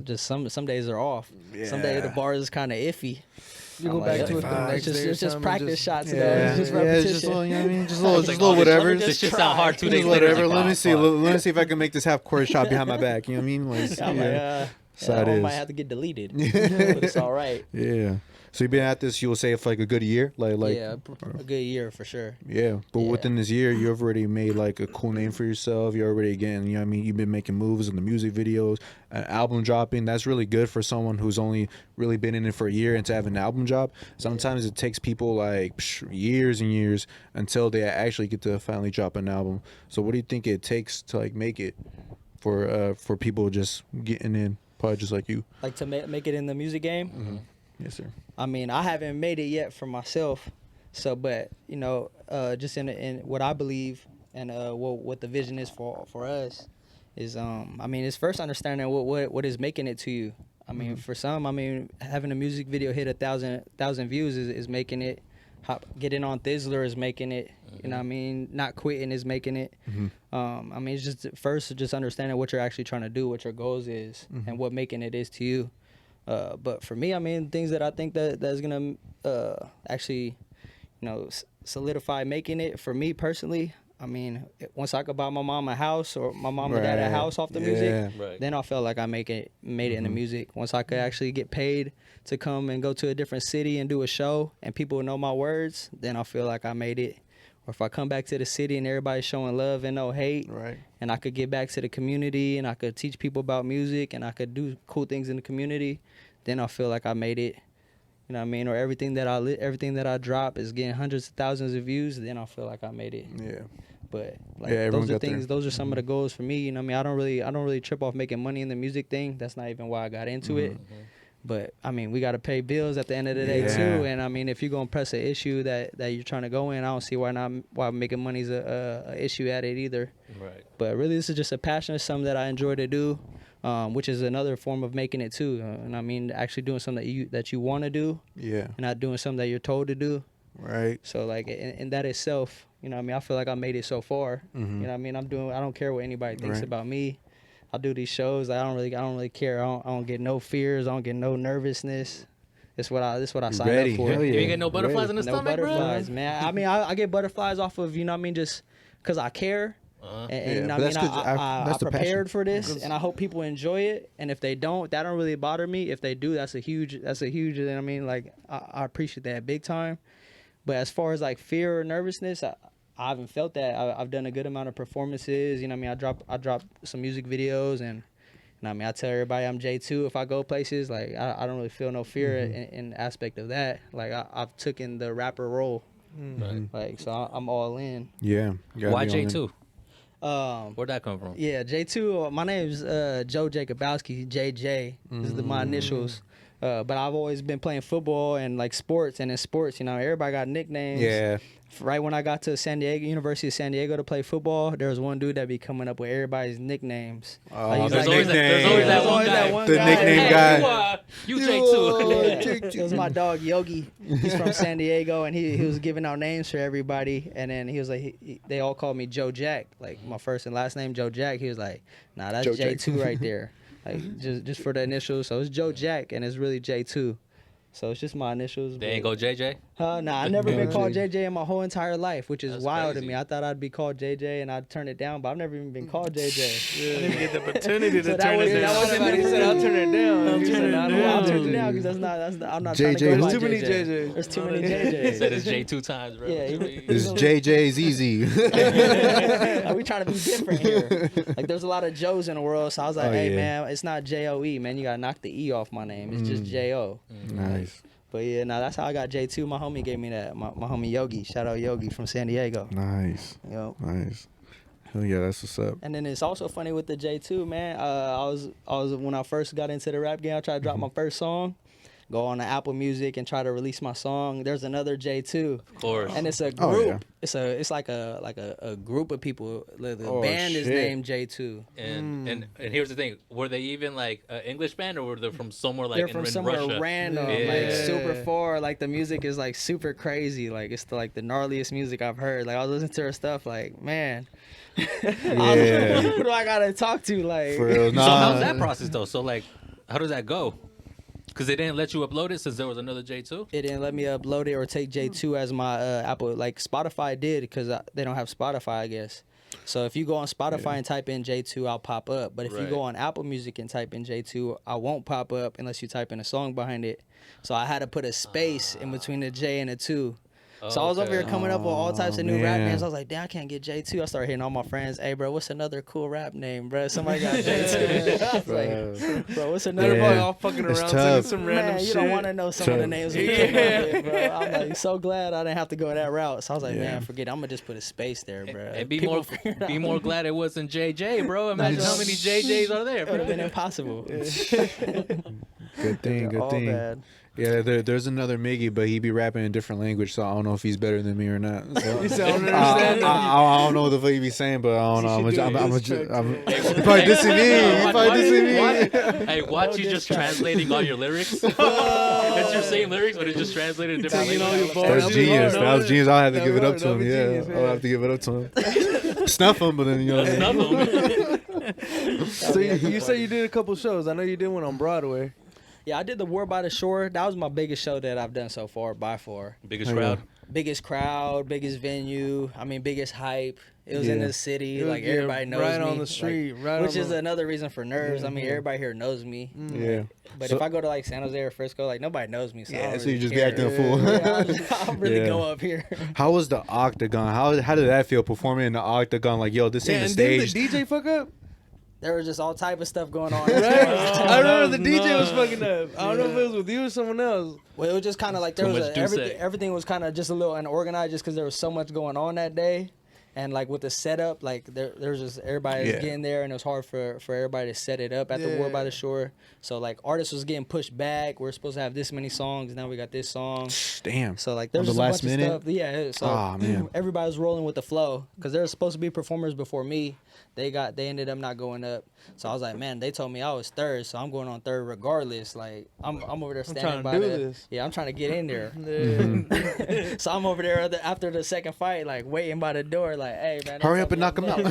Just some days are off. Some days the Yeah. bar is kind of iffy. You go I'm back like, to it the "Fuck, next day or it's just something, practice shots. Yeah, You know? It's just yeah, repetition. it's just little, you know what I mean? Just a little, It's just like, little oh, this- whatever. This Just shit sound hard 2 days just later. whatever. Like, Let me oh, see. fuck. Let me see if I can make this half court shot behind my back. You know what I mean? Like, I'm yeah. like, So that it one might is. have to get deleted, but it's all right. Yeah. So you've been at this, you'll say, for like a good year, like Yeah, a good year for sure. yeah. But Yeah. within this year, you've already made like a cool name for yourself. You're already again, you know what I mean? You've been making moves in the music videos, an album dropping. That's really good for someone who's only really been in it for a year and to have an album drop. Sometimes it takes people like years and years until they actually get to finally drop an album. So what do you think it takes to like make it for people just getting in, probably just like you? Like to make it in the music game. Yes, sir. I mean, I haven't made it yet for myself. So, but you know, just in what I believe and what the vision is for us is, I mean, it's first understanding what is making it to you. I mean, for some, I mean, having a music video hit 1,000 views is making it. Getting on Thizzler is making it. You know what I mean? Not quitting is making it. I mean, it's just first just understanding what you're actually trying to do, what your goals is, and what making it is to you. But for me, I mean, things that I think that's gonna actually, you know, solidify making it for me personally. I mean, once I could buy my mom a house or my mom and dad a Right. house off the Yeah. music, Right. then I felt like I made it in the music. Once I could actually get paid to come and go to a different city and do a show and people would know my words, then I feel like I made it. Or if I come back to the city and everybody's showing love and no hate, Right. and I could get back to the community and I could teach people about music and I could do cool things in the community, then I feel like I made it. You know what I mean? Or everything that I drop is getting hundreds of thousands of views, then I feel like I made it. Yeah. But like Yeah, everyone those are got things. there. Those are some of the goals for me. You know what I mean? I don't really trip off making money in the music thing. That's not even why I got into it. But I mean, we got to pay bills at the end of the day Yeah. too. And I mean, if you're gonna press an issue that you're trying to go in, I don't see why making money's a issue at it either. Right. But really, this is just a passion. It's something that I enjoy to do, which is another form of making it too. And I mean, actually doing something that you want to do, Yeah. and not doing something that you're told to do. Right. So like in that itself, you know what I mean, I feel like I made it so far. You know what I mean? I don't care what anybody thinks Right. about me. I do these shows. I don't really care. I don't get no fears. I don't get no nervousness. This what I You signed ready? up for. Hell You yeah. ain't get no butterflies in the No stomach, butterflies, bro. man. I mean, I get butterflies off of, you know what I mean, just because I care. And Yeah, you know but what that's I 'cause mean, I that's the passion. prepared for this, and I hope people enjoy it. And if they don't, that don't really bother me. If they do, that's a huge. You know what I mean, like I appreciate that big time. But as far as like fear or nervousness, I haven't felt that. I've done a good amount of performances. You know what I mean, I drop some music videos, and you know what I mean, I tell everybody I'm J2 if I go places. Like I don't really feel no fear in the aspect of that. Like I've taken the rapper role. Right. Like so, I'm all in. Yeah. You gotta Why be on it. J2? Um, Where'd that come from? Yeah, J2. My name's Joe Jacobowski. JJ is my initials. But I've always been playing football and like sports, and in sports, you know, everybody got nicknames. Yeah. Right when I got to University of San Diego to play football, there was one dude that be coming up with everybody's nicknames. Oh, he's There's the always nickname. that one always guy. that one The guy. nickname Hey, guy. you J2. Yeah. It was my dog Yogi. He's from San Diego, and he was giving out names for everybody. And then he was like, they all called me Joe Jack, like my first and last name Joe Jack. He was like, nah, that's Joe Jack. J2 right there, like just for the initials. So it's Joe Jack, and it's really J2. So it's just my initials. They ain't go JJ? Nah, I never been called JJ in my whole entire life, which is That's wild to crazy. me. I thought I'd be called JJ, and I'd turn it down, but I've never even been called JJ. I didn't get the opportunity to So that turn was- it that down. wasn't He said, I'll turn it down. I'll He turn said, it "Nah, down." I'll turn it JJ. down because I'm not JJ. trying to go There's by too many JJ. JJs. There's too many He JJs. said it's J2 times, bro. Yeah, It's JJ's easy. Like, we trying to be different here. Like there's a lot of Joes in the world, so I was like, Oh, hey yeah. man, it's not Joe, man. You gotta knock the E off my name. It's just Jo. Nice. But yeah, now that's how I got J2. My homie gave me that. My homie Yogi. Shout out Yogi from San Diego. Nice. Yo. Nice. Hell yeah, that's what's up. And then it's also funny with the J2, man. I was when I first got into the rap game, I tried to drop my first song, go on to Apple Music and try to release my song. There's another J2. Of course. And it's a Oh, group. yeah. It's like a group of people. The Oh, band is shit. named J2. And here's the thing: were they even like an English band, or were they from somewhere like They're in from somewhere Russia? random, Yeah. like super far. Like the music is like super crazy. Like it's like the gnarliest music I've heard. Like I was listening to her stuff. Like man, I was Yeah. like, who do I gotta talk to? Like For real. So Nah. how's that process though? So like, how does that go? Because they didn't let you upload it since there was another J2. it didn't let me upload it or take J2 as my Apple. Like Spotify did because they don't have Spotify, I guess. So if you go on Spotify and type in J2, I'll pop up. But if you Right. go on Apple Music and type in J2, I won't pop up unless you type in a song behind it. So I had to put a space in between the J and the 2. So I was over here Okay. coming up with all types of new rap man. names. I was like, damn, I can't get J2. I started hitting all my friends. Hey, bro, what's another cool rap name, bro? Somebody got J2. I was like, bro, what's another Yeah. Everybody all fucking It's around tough. singing some random Man, you shit. don't want to know some of the Tough. names we came up with, bro. I'm like, so glad I didn't have to go that route. So I was like, Yeah. man, forget it. I'm going to just put a space there, bro. And be People more figure it out. be more glad it wasn't JJ, bro. Imagine how many JJs are there. It would have been bro. impossible. Good thing. Good All thing. bad. Yeah, there's another Miggy, but he be rapping in a different language, so I don't know if he's better than me or not. So, You said, I don't I understand that. I don't know what the fuck he be saying, but I don't know. You should do a diss track I'm to he probably dissing me. He probably dissing me. Hey, watch you just translating all your lyrics. It's your same lyrics, but it's just translated in different Taking all languages. your bars. That's That'd be genius. hard, That was no? genius. I'll have to That'd give it be up to hard. him. That'd be Yeah, genius, I'll have to give it up to him. Snuff him, but then you know. Snuff 'em. So you say you did a couple shows. I know you did one on Broadway. Yeah, I did the War by the Shore. That was my biggest show that I've done so far, by far. Biggest Oh, crowd. Biggest crowd, biggest venue. I mean, biggest hype. It was in Yeah. the city. It was, Like, yeah, everybody knows right me. on the like, street, right which on is the- another reason for nerves. I mean, Yeah. everybody here knows me. Yeah. But So- if I go to like San Jose or Frisco, like nobody knows me. So I Yeah, don't so really you just care. be acting a fool. Yeah, I'll really Yeah. go up here. How was the Octagon? How did that feel performing in the Octagon? Like, yo, this Yeah, ain't a and didn't stage. the DJ fuck up? There was just all type of stuff going on. Right? I remember the that was DJ was nuts. fucking up. I don't know if it was with you or someone else. Well, it was just kind of like there Too was much everything. Douce. Everything was kind of just a little unorganized, just because there was so much going on that day, and like with the setup, like there's just everybody was Yeah. getting there, and it was hard for everybody to set it up at the War by Yeah. the Shore. So like artists was getting pushed back. We're supposed to have this many songs, now we got this song. Damn. So like On there's the just a last bunch minute? of stuff. Yeah. So Aw, man. everybody was rolling with the flow because there was supposed to be performers before me. They ended up not going up. So I was like, man, they told me I was third, so I'm going on third regardless. Like I'm over there standing trying to by do the. this. Yeah, I'm trying to get in there. Yeah. So I'm over there after the second fight, like waiting by the door, like, hey man, they Hurry told up and me knock him I'm out.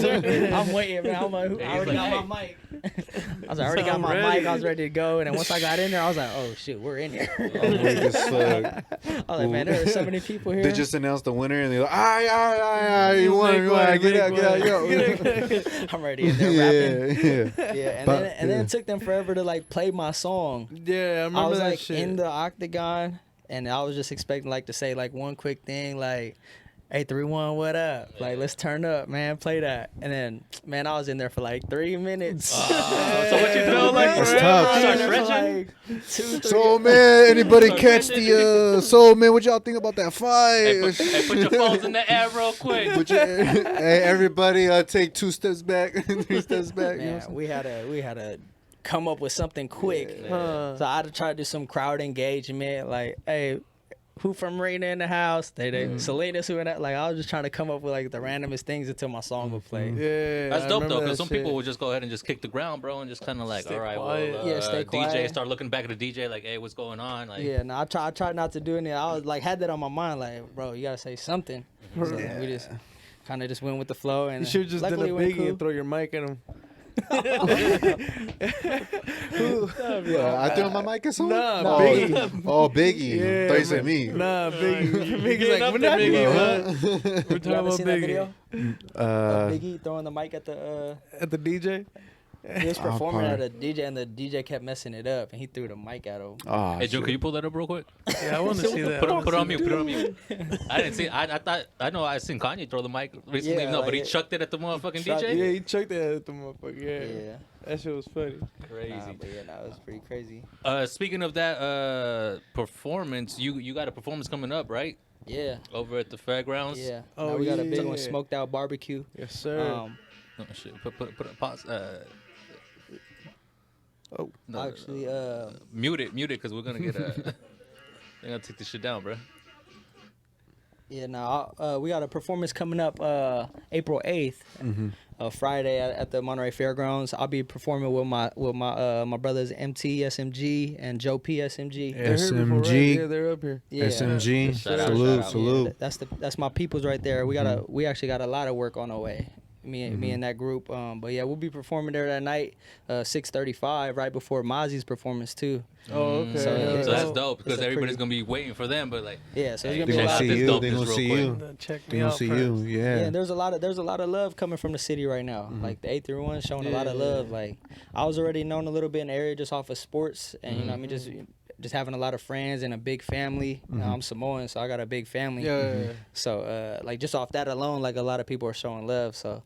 next. I'm waiting, man. I'm like, I Yeah, he's already like, got hey. my mic. I was like, I already got my mic. I was ready to go. And then once I got in there, I was like, oh shit, we're in here. I'm weak as fuck. I was like, man, there are so many people here. They just announced the winner, and they're like, aye, you won, get out, yo. I'm already in there rapping. Yeah. Yeah, But- and then it took them forever to like play my song. Yeah, I remember I was that like shit. in the octagon, and I was just expecting like to say like one quick thing, like, "Hey, 3-1, what up? Like, let's turn up, man, play that." And then, man, I was in there for like 3 minutes. So what you feel like? That's bro? tough. Start I was in there for, stretching? like 2-3 Soul Man, anybody catch the Soul Man? What y'all think about that Hey, fight? put your phones in the air real quick. Hey, everybody, take 2 steps back, 3 steps back. You know what I'm Man, saying? we had to come up with something quick. So I had to try to do some crowd engagement, like, hey, who from Marina in the house? They Salinas who in that. Like, I was just trying to come up with like the randomest things until my song would play. Yeah, That's I dope remember though, that because some shit. people would just go ahead and just kick the ground, bro, and just kind of like, Stay all right, quiet. well, Yeah, stay DJ, quiet. start looking back at the DJ, like, hey, what's going on? Like, Yeah, no, I tried not to do anything. I was like, had that on my mind, like, bro, you gotta say something. So we just kind of just went with the flow, and You should have just done a luckily it went biggie cool. and throw your mic at him. Yeah, I threw my mic at someone? Nah, Oh, Biggie. Oh, Biggie. Yeah, Thought you said man. me. Nah, Biggie. Biggie's Getting like, up we're there, not Biggie, Biggie, man. We're You talking ever about seen that Biggie. video? Uh, Biggie throwing the mic at the. At the DJ? He was performing probably. at a DJ, and the DJ kept messing it up, and he threw the mic at him. ah, hey, Joe, shit. can you pull that up real quick? Yeah, I want to see that. Put it on me. mute. Put it on mute. I didn't see. I know I seen Kanye throw the mic recently. Yeah, No, but like he it- chucked it at the motherfucking Chucked DJ. Yeah, he chucked that at the motherfucker. Yeah. Yeah. That shit was funny. Crazy. But yeah, no, it was pretty crazy. Speaking of that performance, you got a performance coming up, right? Yeah. Over at the fairgrounds. Yeah. Oh, Now we got a big yeah. one, smoked out barbecue. Yes, sir. Oh shit! Put a pause. Oh. No, Actually, mute it, because we're gonna get a. They're gonna take this shit down, bro. yeah, now we got a performance coming up April 8th, Friday at the Monterey Fairgrounds. I'll be performing with my brothers MT SMG and Joe P SMG. They're here before, right? SMG. Yeah, they're up here. Yeah. SMG. Shout out, Salute, shout out. salute. That's my peoples right there. We actually got a lot of work on the way. Me and that group. But yeah, we'll be performing there that night, 6:35, right before Mozzie's performance too. Oh, okay. So, yeah, So that's Oh, dope because it's a everybody's pretty- gonna be waiting for them, but like, Yeah, so it's hey, gonna be They a check gonna lot. out see this you. dopeness They gonna real see quick. you. Check They me gonna out see first. you. Yeah, Yeah. and there's a lot of love coming from the city right now. Like the 831 showing a lot of Yeah. love. Like I was already known a little bit in the area just off of sports, and you know, what I mean, just having a lot of friends and a big family. You know, I'm Samoan, so I got a big family. Yeah. So like just off that alone, like a lot of people are showing love. So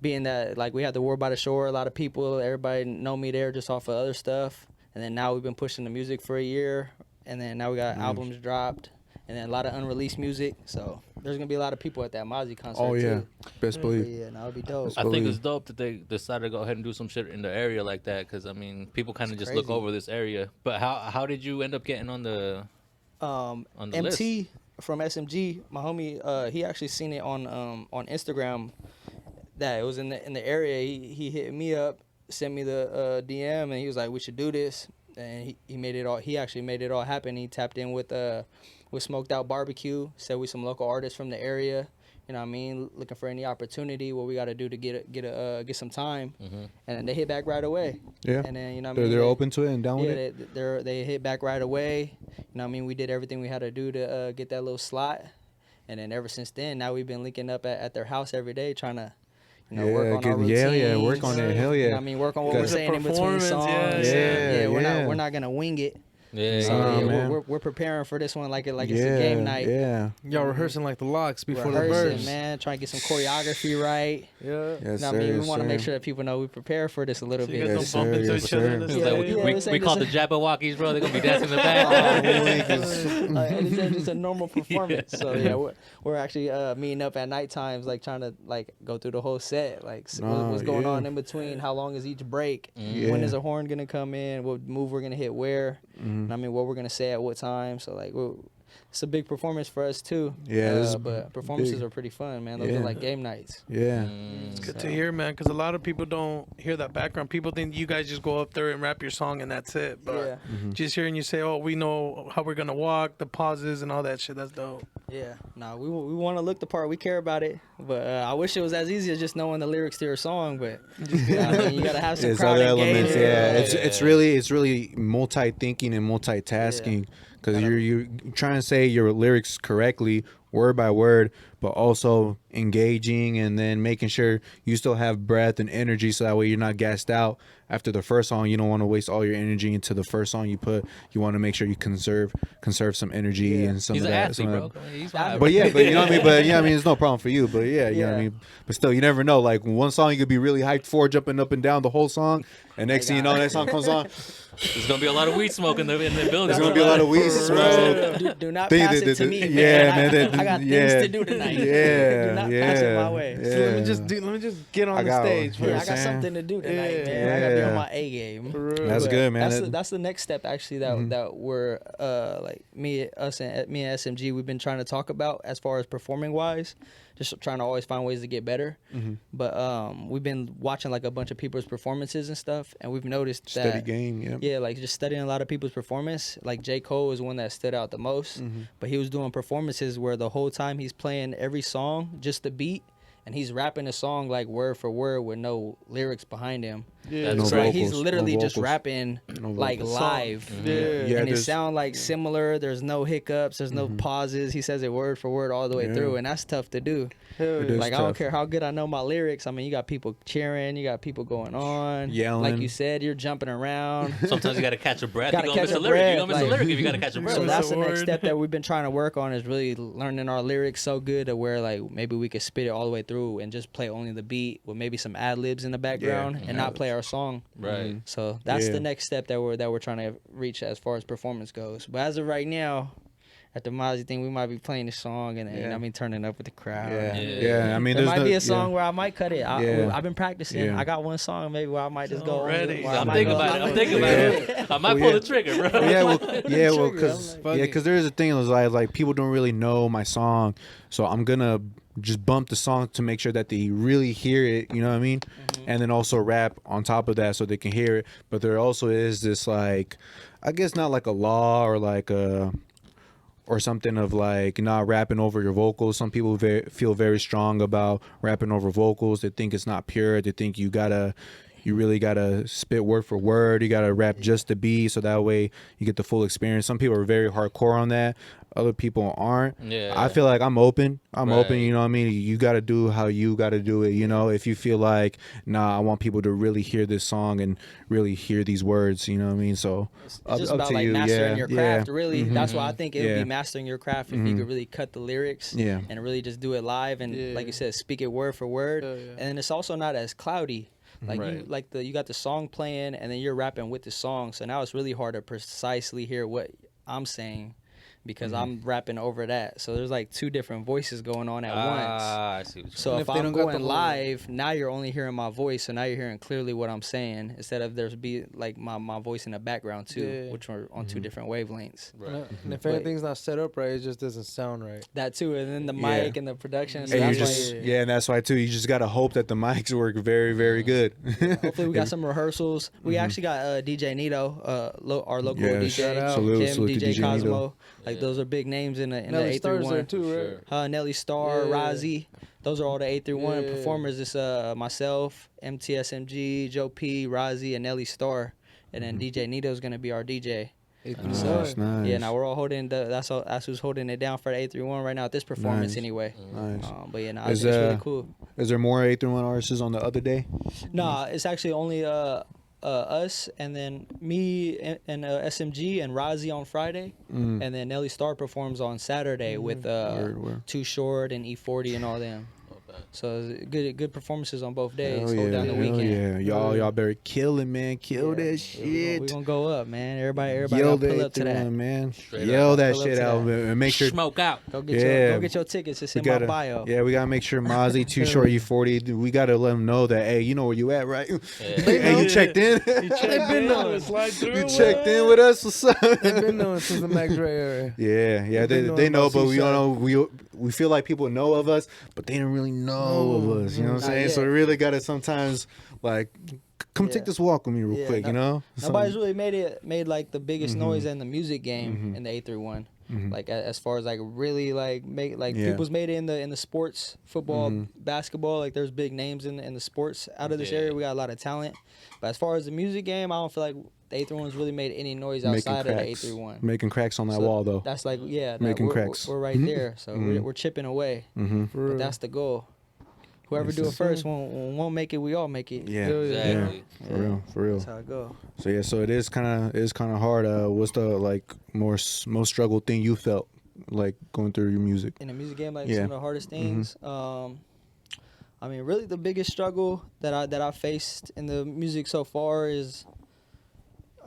being that like we had the War by the Shore, a lot of people, everybody know me there just off of other stuff. And then now we've been pushing the music for a year, and then now we got albums dropped, and then a lot of unreleased music. So there's gonna be a lot of people at that Mozzie concert. Oh yeah. too. Best But believe. yeah, that would be dope. I think believe. it's dope that they decided to go ahead and do some shit in the area like that because I mean, people kind of just look crazy. over this area. But how did you end up getting on the? On the MT from SMG, my homie, he actually seen it on Instagram. That it was in the area. He hit me up, sent me the DM, and he was like, "We should do this." And he made it all. He actually made it all happen. He tapped in with Smoked Out Barbecue. Said we some local artists from the area. You know what I mean? Looking for any opportunity. What we got to do to get some time. And then they hit back right away. Yeah. And then you know what I mean? They're They- open to it and down with yeah, it. they hit back right away. You know what I mean? We did everything we had to do to get that little slot. And then ever since then, now we've been linking up at their house every day trying to, you know, work on our routines. yeah, work on it. Hell You know yeah. what I mean? Work on what Got we're it. saying in between Performance, songs. yeah, We're not gonna wing it. Yeah, So Nah, yeah, man. we're preparing for this one like it's a game night. Yeah. Y'all rehearsing like the locks before the Rehearsing, verse. man, trying to get some choreography right. Yeah. Yes, You know what sir. I mean? We yes, want to make sir. sure that people know we prepare for this a little So you bit. guys Yes, don't bump sir, into yes, each other in sir. the It's Yeah, like stage. yeah, we this ain't call the just Jabberwockies, bro. They're gonna be dancing in the Oh, back. This ain't just a normal performance. So yeah, we're actually meeting up at night times, like trying to like go through the whole set, like what's going yeah. on in between, how long is each break, Yeah. when is a horn gonna come in, what move we're gonna hit where, I mean what we're gonna say at what time. So like it's a big performance for us too. Yeah, this is but performances big. are pretty fun, man. Those Yeah. are like game nights. Yeah. It's good to hear, man, because a lot of people don't hear that background. People think you guys just go up there and rap your song and that's it. But Yeah. just hearing you say, "Oh, we know how we're gonna walk, the pauses and all that shit," that's dope. Yeah, no, we want to look the part. We care about it, but I wish it was as easy as just knowing the lyrics to your song. But I mean, you gotta have some It's crowd other elements. engagement. Yeah, it's really multi-thinking and multitasking because you're trying to say your lyrics correctly, word by word, but also engaging and then making sure you still have breath and energy, so that way you're not gassed out after the first song. You don't want to waste all your energy into the first song you put. You want to make sure you conserve some energy and some He's of an that. athlete, some bro. of that. Come on, he's But yeah, but you know what I mean. But yeah, I mean, it's no problem for you. But yeah, you know what I Yeah. mean. But still, you never know. Like one song you could be really hyped for, jumping up and down the whole song, and next thing you know, that song comes on. There's gonna be a lot of weed smoke in the building. There's gonna be a lot of weed smoke. Do not Think pass that- it to me. yeah, man, I got yeah. things to do tonight. Yeah, do not yeah, pass it my way. yeah. So let me just get I on the got stage. one. Yeah, You know I what I'm got saying? something to do tonight, Yeah. man. I gotta be Yeah. on my A game. That's But good, man. That's the next step actually that we're like me and SMG we've been trying to talk about as far as performing wise, just trying to always find ways to get better. But we've been watching like a bunch of people's performances and stuff, and we've noticed Steady that game. yeah, like just studying a lot of people's performance. Like J. Cole is one that stood out the most, but he was doing performances where the whole time he's playing every song, just the beat, and he's rapping a song like word for word with no lyrics behind him. Yeah. That's So right. like he's vocals, literally no just vocals. rapping No like vocals. live. Yeah. Yeah, And it there's- sound like similar. There's no hiccups. There's no pauses. He says it word for word all the way Yeah. through, and that's tough to do. Hell It yeah. is Like I don't tough. care how good I know my lyrics. I mean, you got people cheering. You got people going on. Yelling. Like you said, you're jumping around. Sometimes you gotta catch a breath. Gotta You're gonna catch miss a a lyric. You're breath, gonna miss a like- lyric if you gotta catch a breath. So Miss that's a the next word. step that we've been trying to work on is really learning our lyrics so good to where like maybe we could spit it all the way through and just play only the beat with maybe some ad libs in the background and not play our song. Right. So that's Yeah. the next step that we're trying to reach as far as performance goes. But as of right now, at the Mozzie thing, we might be playing the song and Yeah. I mean turning up with the crowd. Yeah, Yeah. yeah. I mean, There there's might be no- a song yeah. where I might cut it. Yeah. I've been practicing. Yeah. I got one song maybe where I might just go. Already. where I I'm might thinking go- about it. I'm thinking Yeah. about it. I might Well, pull yeah. the trigger, bro. Yeah, well, yeah, well, Trigger, because I'm like- there's a thing is like people don't really know my song, so I'm gonna just bump the song to make sure that they really hear it. You know what I mean? And then also rap on top of that so they can hear it. But there also is this like, I guess not like a law or like a. Or something of like not rapping over your vocals. Some people feel very strong about rapping over vocals. They think it's not pure. They think you really gotta spit word for word. You gotta rap just the beat, so that way you get the full experience. Some people are very hardcore on that. Other people aren't. Yeah. I feel like I'm open. I'm open. Right. You know what I mean? You gotta do how you gotta do it. You know, if you feel like, nah, I want people to really hear this song and really hear these words. You know what I mean? So It's up, just up about to like you. mastering Yeah, your yeah. craft. Really, that's why I think it would Yeah. be mastering your craft if you could really cut the lyrics Yeah. and really just do it live and Yeah. like you said, speak it word for word. Yeah, yeah. And it's also not as cloudy. Like you Right. like you got the song playing and then you're rapping with the song. So now it's really hard to precisely hear what I'm saying because I'm rapping over that. So there's like two different voices going on at once. I see what you're So And if if they I'm don't got the going whole- live, now you're only hearing my voice, so now you're hearing clearly what I'm saying instead of there's be like my voice in the background too, Yeah. which are on two different wavelengths. Right. And if But- anything's not set up right, it just doesn't sound right. That too, and then the Yeah. mic and the production. So And you that's just why and that's why too. You just gotta hope that the mics work very, very good. hopefully we got some rehearsals. We actually got DJ Nito, our local Yeah, DJ, shout out. Salute him, to DJ DJ Cosmo. Nito. Like those are big names in the Nelly Star's there 831. too, right? Nelly Star, Yeah. Rozzy. Those are all the 831 Yeah. performers. It's myself, MTSMG, Joe P, Rozzy, and Nelly Star. And then DJ Nito's gonna be our DJ. Nice, Nice. nice. Yeah, now we're all holding that's who's holding it down for the 831 right now at this performance Nice. anyway. Nice. But yeah, no, Is, it's really cool. Is there more 831 artists on the other day? Nah, it's actually only us and then me and SMG and Rozzy on Friday, and then Nelly Star performs on Saturday with Word. Too Short and E40 and all them. So it's good performances on both days. Hell Hold yeah, down the hell weekend. yeah. Y'all better kill it, man. Kill that We're shit. gonna go up, man. Everybody Yell gotta pull that up to that. man. Straight Yell up. that Pull up shit to out, that. and make sure. Smoke out. Go get your tickets. It's in my bio. Yeah, we gotta make sure Mozzie, Too Short, you 40. We gotta let them know that, hey, you know where you at, right? Hey, you checked in. You checked been in. knowing. Slide through. You checked in with us. What's up? They've been knowing since the Mac Dre era. Yeah, They've been knowing they know, about but we Seaside. don't know. We feel like people know of us, but they don't really know of us. You know what I'm Not saying? So yet. we really gotta sometimes like come Yeah. take this walk with me real Yeah, quick. You know, Nobody's really made like the biggest Mm-hmm. noise in the music game in the 831. Like as far as like really like make like Yeah. people's made it in the sports, football, basketball. Like there's big names in the sports out of this Yeah. area. We got a lot of talent. But as far as the music game, I don't feel like the 831's really made any noise outside of the 831. making cracks on that So wall though. That's like Making we're, cracks. We're right there. So we're chipping away. Mm-hmm. For But real. that's the goal. Whoever Yes, do sir. it first won't make it. We all make it. Yeah, Hell yeah. Exactly. for real. That's how it go. So yeah, so it is kind of hard. What's the like most struggle thing you felt like going through your music? In the music game, like Yeah. some of the hardest things. I mean, really, the biggest struggle that I faced in the music so far is,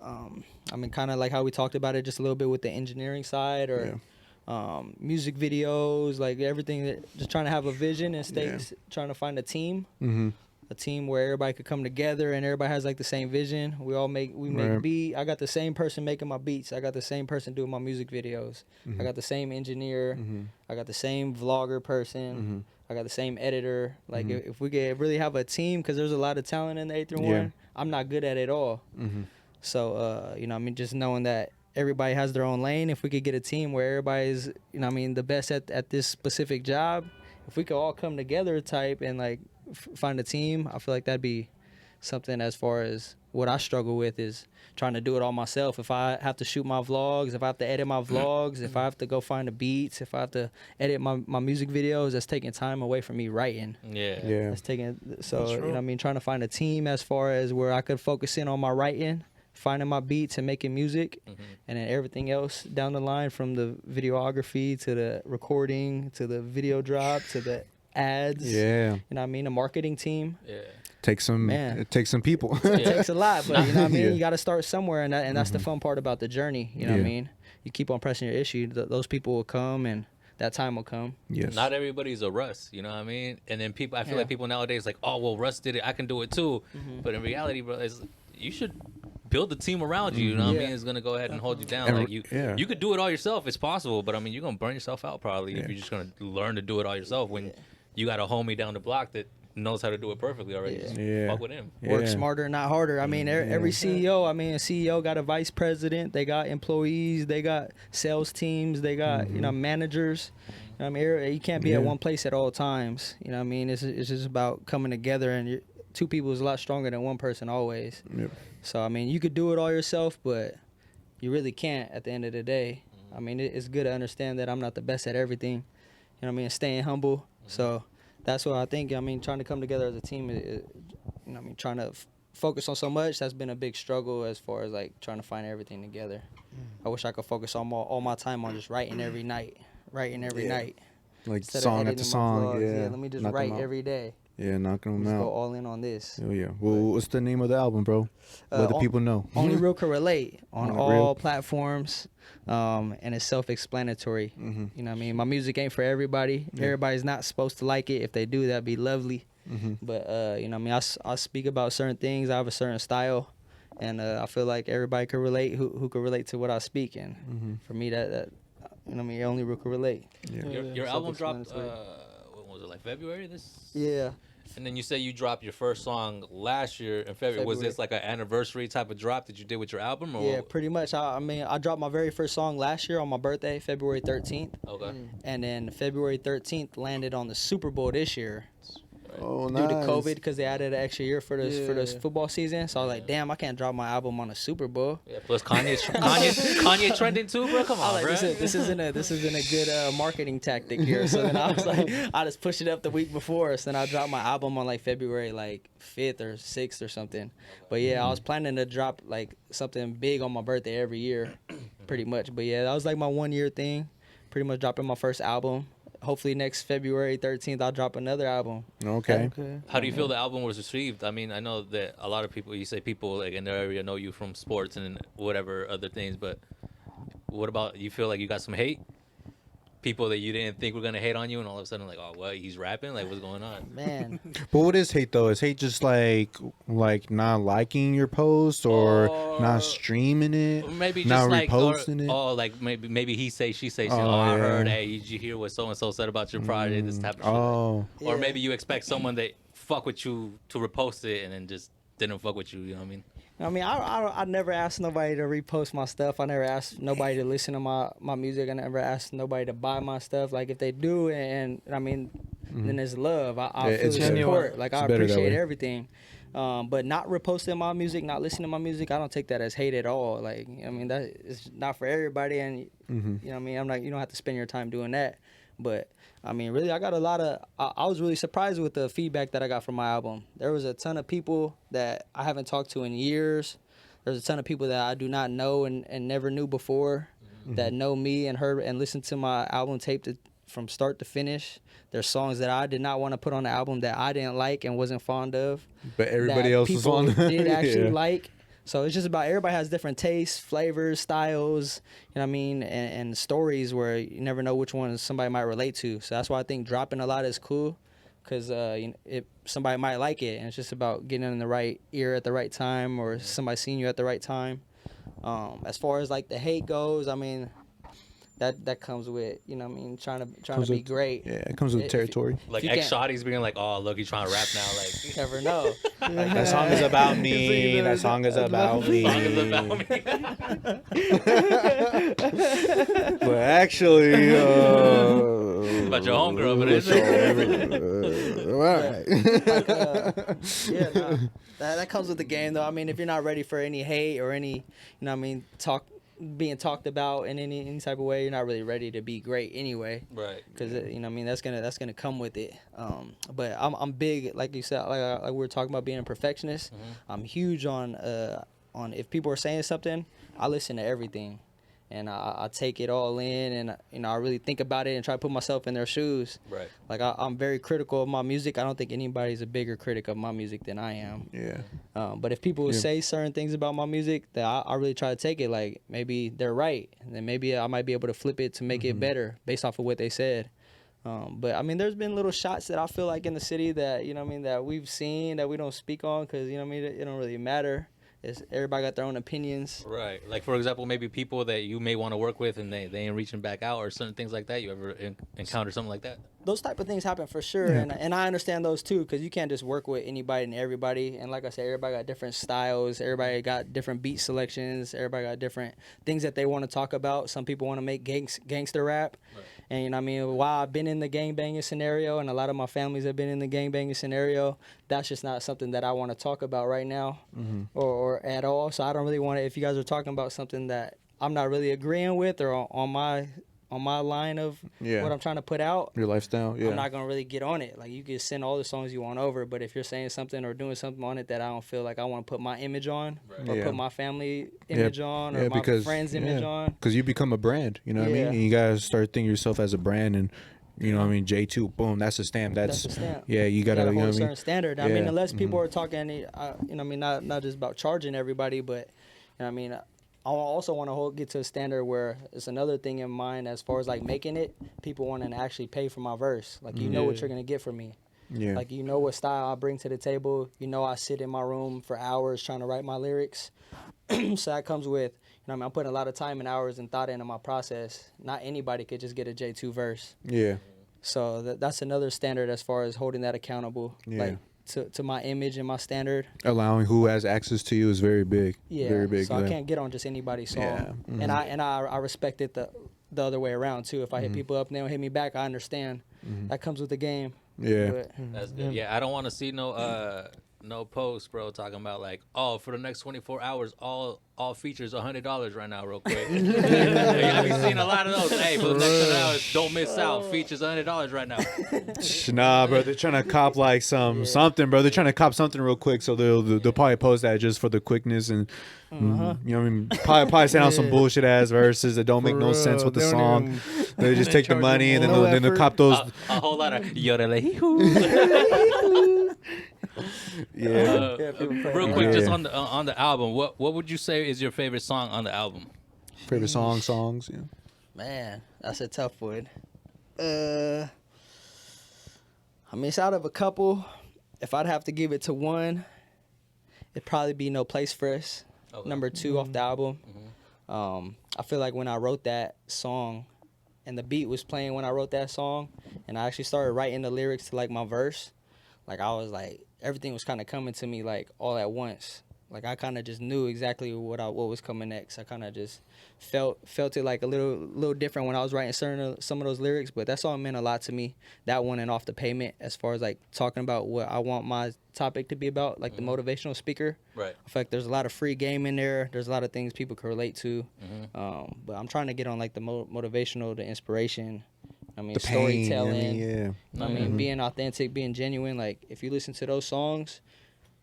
I mean, kind of like how we talked about it just a little bit with the engineering side or music videos, like everything. Just trying to have a vision and trying to find a team. Mm-hmm. A team where everybody could come together and everybody has like the same vision. We make Right. beat. I got the same person making my beats. I got the same person doing my music videos. I got the same engineer. I got the same vlogger person. I got the same editor. Like if we could really have a team, because there's a lot of talent in the 831. Yeah. I'm not good at it all. So you know, I mean, just knowing that everybody has their own lane. If we could get a team where everybody's, you know, I mean, the best at this specific job. If we could all come together, type and like find a team, I feel like that'd be something. As far as what I struggle with is trying to do it all myself. If I have to shoot my vlogs, if I have to edit my vlogs, if I have to go find the beats, if I have to edit my music videos, that's taking time away from me writing. Yeah. Yeah. That's taking so That's you know true. what I mean, trying to find a team as far as where I could focus in on my writing, finding my beats and making music, and then everything else down the line, from the videography to the recording to the video drop to the ads. Yeah. You know what I mean? A marketing team. Yeah. Take some people. It takes a lot, but you know what I mean? Yeah. You got to start somewhere, and that's the fun part about the journey. You know what I Yeah. mean? You keep on pressing your issue, those people will come, and that time will come. Yes. Not everybody's a Russ, you know what I mean? And then people, I feel like people nowadays like, oh, well, Russ did it, I can do it too. But in reality, bro, you should build a team around you. You know what I mean? It's gonna go ahead and hold you down. And Like yeah. you could do it all yourself. It's possible, but I mean, you're gonna burn yourself out probably if Yeah. you're just gonna learn to do it all yourself when you got a homie down the block that knows how to do it perfectly already. Yeah. Just Yeah. fuck with him. Work Yeah. smarter, not harder. I mean, every CEO, I mean, a CEO got a vice president, they got employees, they got sales teams, they got, you know, managers. You know what I mean, you can't be at Yeah. one place at all times. You know what I mean? It's just about coming together, and two people is a lot stronger than one person always. Yep. So, I mean, you could do it all yourself, but you really can't at the end of the day. I mean, it's good to understand that I'm not the best at everything. You know what I mean? Staying humble. So that's what I think. I mean, trying to come together as a team, you know what I mean, trying to focus on so much, that's been a big struggle as far as like trying to find everything together. I wish I could focus on all my time on just writing every night. Like Instead of song editing after my song. vlogs. Yeah. Let me just Knock 'em write out. every day. Yeah, knocking them Just go out. all in on this. Oh yeah. Well, what's the name of the album, bro? Let the on- people know. Only Real Can Relate on Only all Real. platforms, and it's self-explanatory. You know what I mean? My music ain't for everybody. Everybody's not supposed to like it. If they do, that'd be lovely. But you know what I mean? I speak about certain things. I have a certain style, and I feel like everybody could relate who could relate to what I speak. And for me, that you know what I mean? Only Real Can Relate. Yeah. Your album dropped, Self-explanatory. what was it, like February this? Yeah. And then you say you dropped your first song last year in February. Was this like an anniversary type of drop that you did with your album? Or Yeah, pretty much. I mean, I dropped my very first song last year on my birthday, February 13th. Okay. And then February 13th landed on the Super Bowl this year. Oh, Due to COVID, because they added an extra year for this Yeah. football season. So I was like, damn, I can't drop my album on a Super Bowl. Yeah, plus Kanye trending too, bro. Come I on, was bro. like, this isn't a good marketing tactic here. So then I was like, I just pushed it up the week before. So then I dropped my album on like February 5th or 6th or something. But yeah, I was planning to drop like something big on my birthday every year, pretty much. But yeah, that was like my 1 year thing. Pretty much dropping my first album hopefully next February 13th I'll drop another album. Okay. How do you feel the album was received? I mean, I know that a lot of people, you say people like in the area know you from sports and whatever other things, but what about, you feel like you got some hate? People that you didn't think were gonna hate on you, and all of a sudden, like, oh, what? He's rapping? Like, what's going on? Man, But what is hate though? Is hate just like not liking your post or not streaming it, Or maybe not just like, reposting it? oh, like maybe he say, she say, Oh, I heard, yeah. hey, did you hear what so and so said about your project? This type of shit. Oh, Or Yeah. maybe you expect someone that fuck with you to repost it and then just didn't fuck with you. You know what I mean? I mean, I never asked nobody to repost my stuff. I never asked nobody to listen to my music. I never asked nobody to buy my stuff. Like if they do, and I mean, then it's love. I Yeah, feel it's the genuine. support. Like It's I better that appreciate way. everything. But not reposting my music, not listening to my music, I don't take that as hate at all. Like I mean, that is not for everybody, and you know what I mean. I'm not. You don't have to spend your time doing that. But I mean, really, I got a lot of. I was really surprised with the feedback that I got from my album. There was a ton of people that I haven't talked to in years. There's a ton of people that I do not know and never knew before that know me and heard and listened to my album tape from start to finish. There's songs that I did not want to put on the album that I didn't like and wasn't fond of. but everybody that else was people on. did actually Yeah. like. So it's just about everybody has different tastes, flavors, styles, you know what I mean, and stories where you never know which one somebody might relate to. So that's why I think dropping a lot is cool, because somebody might like it, and it's just about getting in the right ear at the right time, or somebody seeing you at the right time. As far as like the hate goes, I mean, that comes with, you know what I mean, trying to Comes be with- great. Yeah, it comes with If- territory. Like you ex can't- shotties being like, oh, look, he's trying to rap now. Like, You never know. Like, That song is about me. That song is about me. song is about me. But actually, About your homegirl, but it's yeah, nah, that comes with the game, though. I mean, if you're not ready for any hate or any, you know what I mean, being talked about in any type of way, you're not really ready to be great anyway. Right. Because you know what I mean, that's gonna come with it. But I'm big, like you said, like we were talking about being a perfectionist. I'm huge on if people are saying something, I listen to everything, and I take it all in, and you know I really think about it and try to put myself in their shoes. Right. Like I'm very critical of my music. I don't think anybody's a bigger critic of my music than I am. yeah. But if people Yeah. say certain things about my music, that I really try to take it like maybe they're right, and then maybe I might be able to flip it to make it better based off of what they said. But I mean, there's been little shots that I feel like in the city that, you know what I mean, that we've seen that we don't speak on because, you know what I mean, it don't really matter. Everybody got their own opinions. Right. Like, for example, maybe people that you may want to work with and they ain't reaching back out, or certain things like that. You ever encounter something like that? Those type of things happen for sure, and I understand those too, because you can't just work with anybody and everybody. And like I said, everybody got different styles, everybody got different beat selections, everybody got different things that they want to talk about. Some people want to make gangster rap, and you know what I mean, while I've been in the gangbanging scenario, and a lot of my families have been in the gangbanging scenario, that's just not something that I want to talk about right now, or at all. So I don't really want to. If you guys are talking about something that I'm not really agreeing with, or on my line of Yeah. what I'm trying to put out, Your lifestyle. Yeah. I'm not gonna really get on it. Like you can send all the songs you want over, but if you're saying something or doing something on it that I don't feel like I want to put my image on, or Yeah. put my family image on, or Yeah, my because- friends' image on, Because you become a brand, you know what I mean? Yeah. And you guys start thinking yourself as a brand, and you know what I mean. J2, boom, that's a stamp. That's a stamp. Yeah, you you gotta, gotta you know hold a what I certain mean. standard. I mean, Yeah. unless people are talking, you know, what I mean, not just about charging everybody, but you know what I mean. I also want to get to a standard where it's another thing in mind as far as like making it. People want to actually pay for my verse. Like you know what you're gonna get from me. Yeah. Like you know what style I bring to the table. You know I sit in my room for hours trying to write my lyrics. So that comes with, you know what I mean, I'm putting a lot of time and hours and thought into my process. Not anybody could just get a J2 verse. Yeah. So that's another standard as far as holding that accountable. Yeah. Like to my image and my standard. Allowing who has access to you is very big. Yeah. Very big. So I can't get on just anybody's song. Yeah. And I respect it the other way around too. If I hit people up and they don't hit me back, I understand. That comes with the game. Yeah. But, That's good. Yeah, I don't want to see no post, bro, talking about like, oh, for the next 24 hours, all features $100 right now, real quick. I've been seeing a lot of those. Hey, for the next 100 hours, don't miss out. Features $100 right now. Nah, bro, they're trying to cop like something, bro. They're trying to cop something real quick, so they'll probably post that just for the quickness and you know what I mean. Probably send out some bullshit ass verses that don't make no sense with the They don't song. even- They just take the charge money you and then more. they'll, then they'll No cop those. A whole lot of yorele. Yeah. Real quick, just Yeah. on the album, what would you say is your favorite song on the album? Favorite songs. Yeah. Man, that's a tough one. I mean, it's out of a couple. If I'd have to give it to one, it'd probably be No Place for Us. Okay. Number 2 off the album. I feel like when I wrote that song and the beat was playing when I wrote that song and I actually started writing the lyrics to like my verse, like I was like, everything was kind of coming to me like all at once. Like I kind of just knew exactly what was coming next. I kind of just felt it like a little different when I was writing some of those lyrics, but that song meant a lot to me. That one and Off the Pavement, as far as like talking about what I want my topic to be about, like the motivational speaker. Right. I feel like there's a lot of free game in there. There's a lot of things people can relate to. But I'm trying to get on like the motivational, the inspiration. I mean, The pain. storytelling. Yeah. I mean, being authentic, being genuine. Like if you listen to those songs,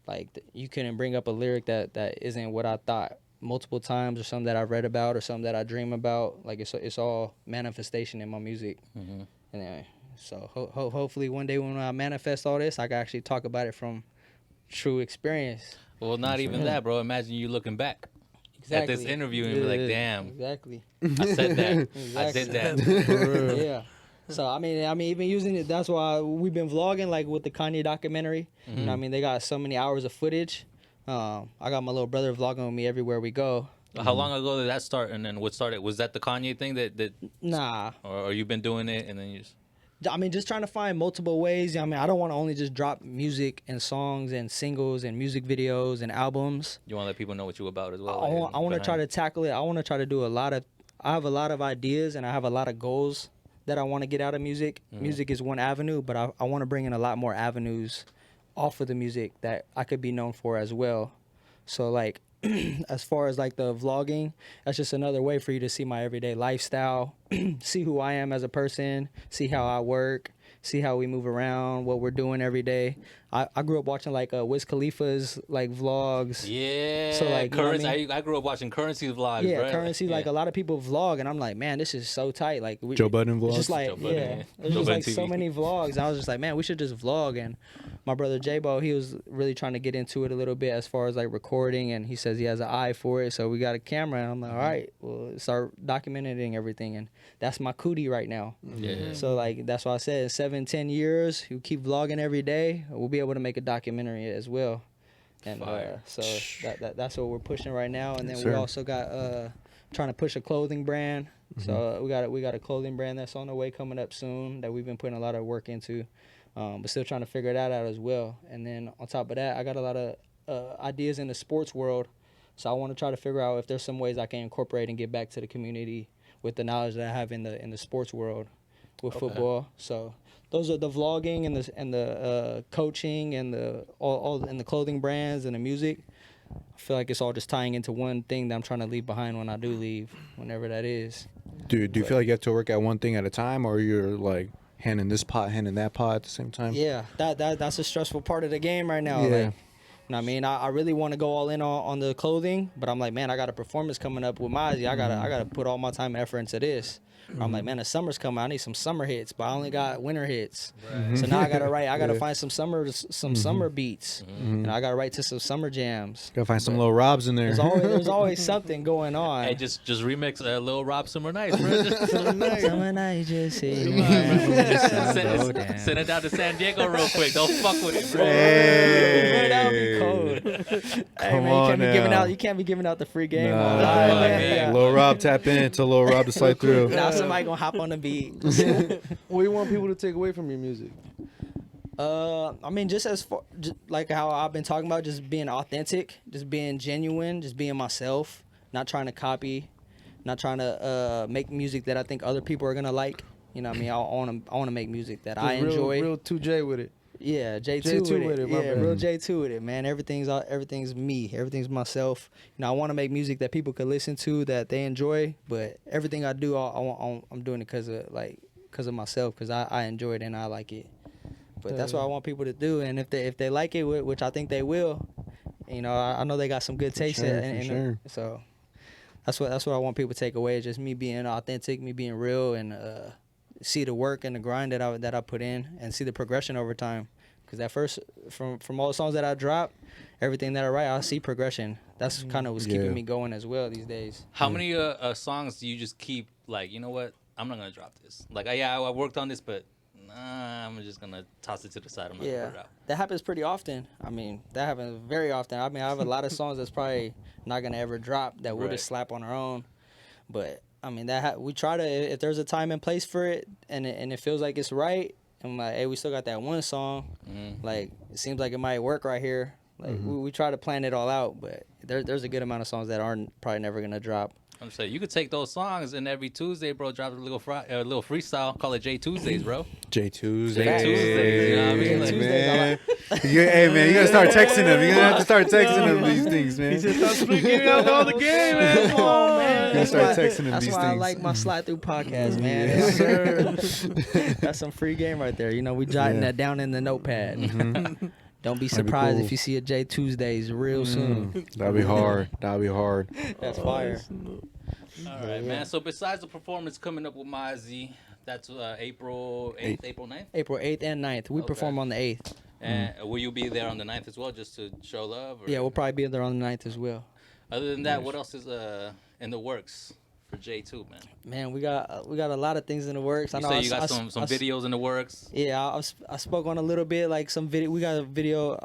like you couldn't bring up a lyric that isn't what I thought multiple times, or something that I read about, or something that I dream about. Like it's all manifestation in my music. And so hopefully one day when I manifest all this, I can actually talk about it from true experience. Well, not even that, bro. Imagine you looking back at this interview and be like, damn, Exactly. I said that. I did that. Yeah. So I mean, even using it. That's why we've been vlogging, like with the Kanye documentary. You know, what I mean, they got so many hours of footage. I got my little brother vlogging with me everywhere we go. How long ago did that start? And then what started? Was that the Kanye thing that Nah, or you been doing it and then you just... I mean, just trying to find multiple ways. I mean, I don't want to only just drop music and songs and singles and music videos and albums. You want to let people know what you about as well? I want to try to tackle it. I want to try to do I have a lot of ideas and I have a lot of goals that I want to get out of music. Music is one avenue, but I want to bring in a lot more avenues off of the music that I could be known for as well. So like, as far as like the vlogging, that's just another way for you to see my everyday lifestyle, see who I am as a person, see how I work, see how we move around, what we're doing every day. I grew up watching like Wiz Khalifa's like vlogs. Yeah. So, like, you know what I Currency. mean? I grew up watching Currency's vlogs. Yeah, right? Currency. Like Yeah. a lot of people vlog, and I'm like, man, this is so tight. Like Joe Budden it's vlogs. just like Joe Budden, yeah, yeah. there's Joe just Budden like so TV. many vlogs. I was just like, man, we should just vlog. And my brother J-Bo, he was really trying to get into it a little bit as far as like recording, and he says he has an eye for it. So we got a camera, and I'm like, all right, well, start documenting everything, and that's my cootie right now. Yeah. So like that's why I said in 7-10 years, you keep vlogging every day, we'll be able to make a documentary as well. And Fire. so that's what we're pushing right now. And then Yes, we sir. also got trying to push a clothing brand. So we got a clothing brand that's on the way coming up soon that we've been putting a lot of work into, but still trying to figure that out as well. And then on top of that, I got a lot of ideas in the sports world. So I want to try to figure out if there's some ways I can incorporate and get back to the community with the knowledge that I have in the sports world with football. So those are the vlogging and the coaching and the all and the clothing brands and the music. I feel like it's all just tying into one thing that I'm trying to leave behind when I do leave, whenever that is. Do you feel like you have to work at one thing at a time, or you're like hand in this pot, hand in that pot at the same time? Yeah, that's a stressful part of the game right now. Yeah. Like, you know what I mean, I really want to go all in on the clothing, but I'm like, man, I got a performance coming up with Mozzie. I gotta put all my time and effort into this. I'm like, man, the summer's coming. I need some summer hits, but I only got winter hits. So now I gotta find some summer beats, and I gotta write to some summer jams. Gotta find some little Robs in there. There's always something going on. Hey, just remix Lil Rob Summer Nights, bro. Summer night, just send it down to San Diego real quick. Don't fuck with it, bro. Hey. That would be cold. Hey, Come man, on now. you can't be giving out the free game Nah, on live, nah, man. man. Yeah. Lil Rob tap in to Lil Rob to slide through. Now somebody gonna hop on the beat. What do you want people to take away from your music? I mean, just as far, like how I've been talking about, just being authentic, just being genuine, just being myself, not trying to copy, not trying to make music that I think other people are gonna like. You know what I mean? I want to make music that I Just enjoy. Real 2J with it. Yeah, J2 J2 with it. my Yeah, bad. real J2 with it, man. Everything's me. Everything's myself. You know, I want to make music that people can listen to, that they enjoy. But everything I do, I'm doing it because of myself, because I enjoy it and I like it. But that's what I want people to do. And if they like it, which I think they will, you know, I know they got some good taste. sure, in for it. sure. So That's what I want people to take away. Is just me being authentic, me being real, and see the work and the grind that I put in, and see the progression over time. Because at first, from all the songs that I drop, everything that I write, I see progression. That's kind of what's keeping me going as well these days. How many songs do you just keep like, you know what? I'm not gonna drop this. Like, I worked on this, but nah, I'm just gonna toss it to the side. I'm not gonna put it out. That happens pretty often. I mean, that happens very often. I mean, I have a lot of songs that's probably not gonna ever drop that we'll just slap on our own. But I mean, we try to, if there's a time and place for it, and it feels like it's right. I'm like, hey, we still got that one song. Like, it seems like it might work right here. Like, we try to plan it all out, but there's a good amount of songs that aren't probably never gonna drop. I'm saying you could take those songs and every Tuesday, bro, drop a little freestyle. Call it J Tuesdays, bro. J Tuesday. J Tuesdays, you know what I mean? Like, Man. Hey, man, you gotta start texting them. You're gonna have to start texting them these things, man. He said, stop speaking out all the game, man. Come on, man. You gotta start texting them That's these why things. I like my Slide Through podcast, man. Yes, sir. That's some free game right there. You know, we jotting that down in the notepad. Don't be surprised cool. if you see a J Tuesdays real soon. That'd be hard. That'd be hard. That's fire. all right, man. So besides the performance coming up with Mozzie, that's April 8th, April 9th? April 8th and 9th. We perform on the 8th. And will you be there on the 9th as well, just to show love? Or? Yeah, we'll probably be there on the 9th as well. Other than that, what else is in the works for J2, man? Man, we got a lot of things in the works. You say you got some videos in the works. Yeah, I spoke on a little bit, like some video. We got a video.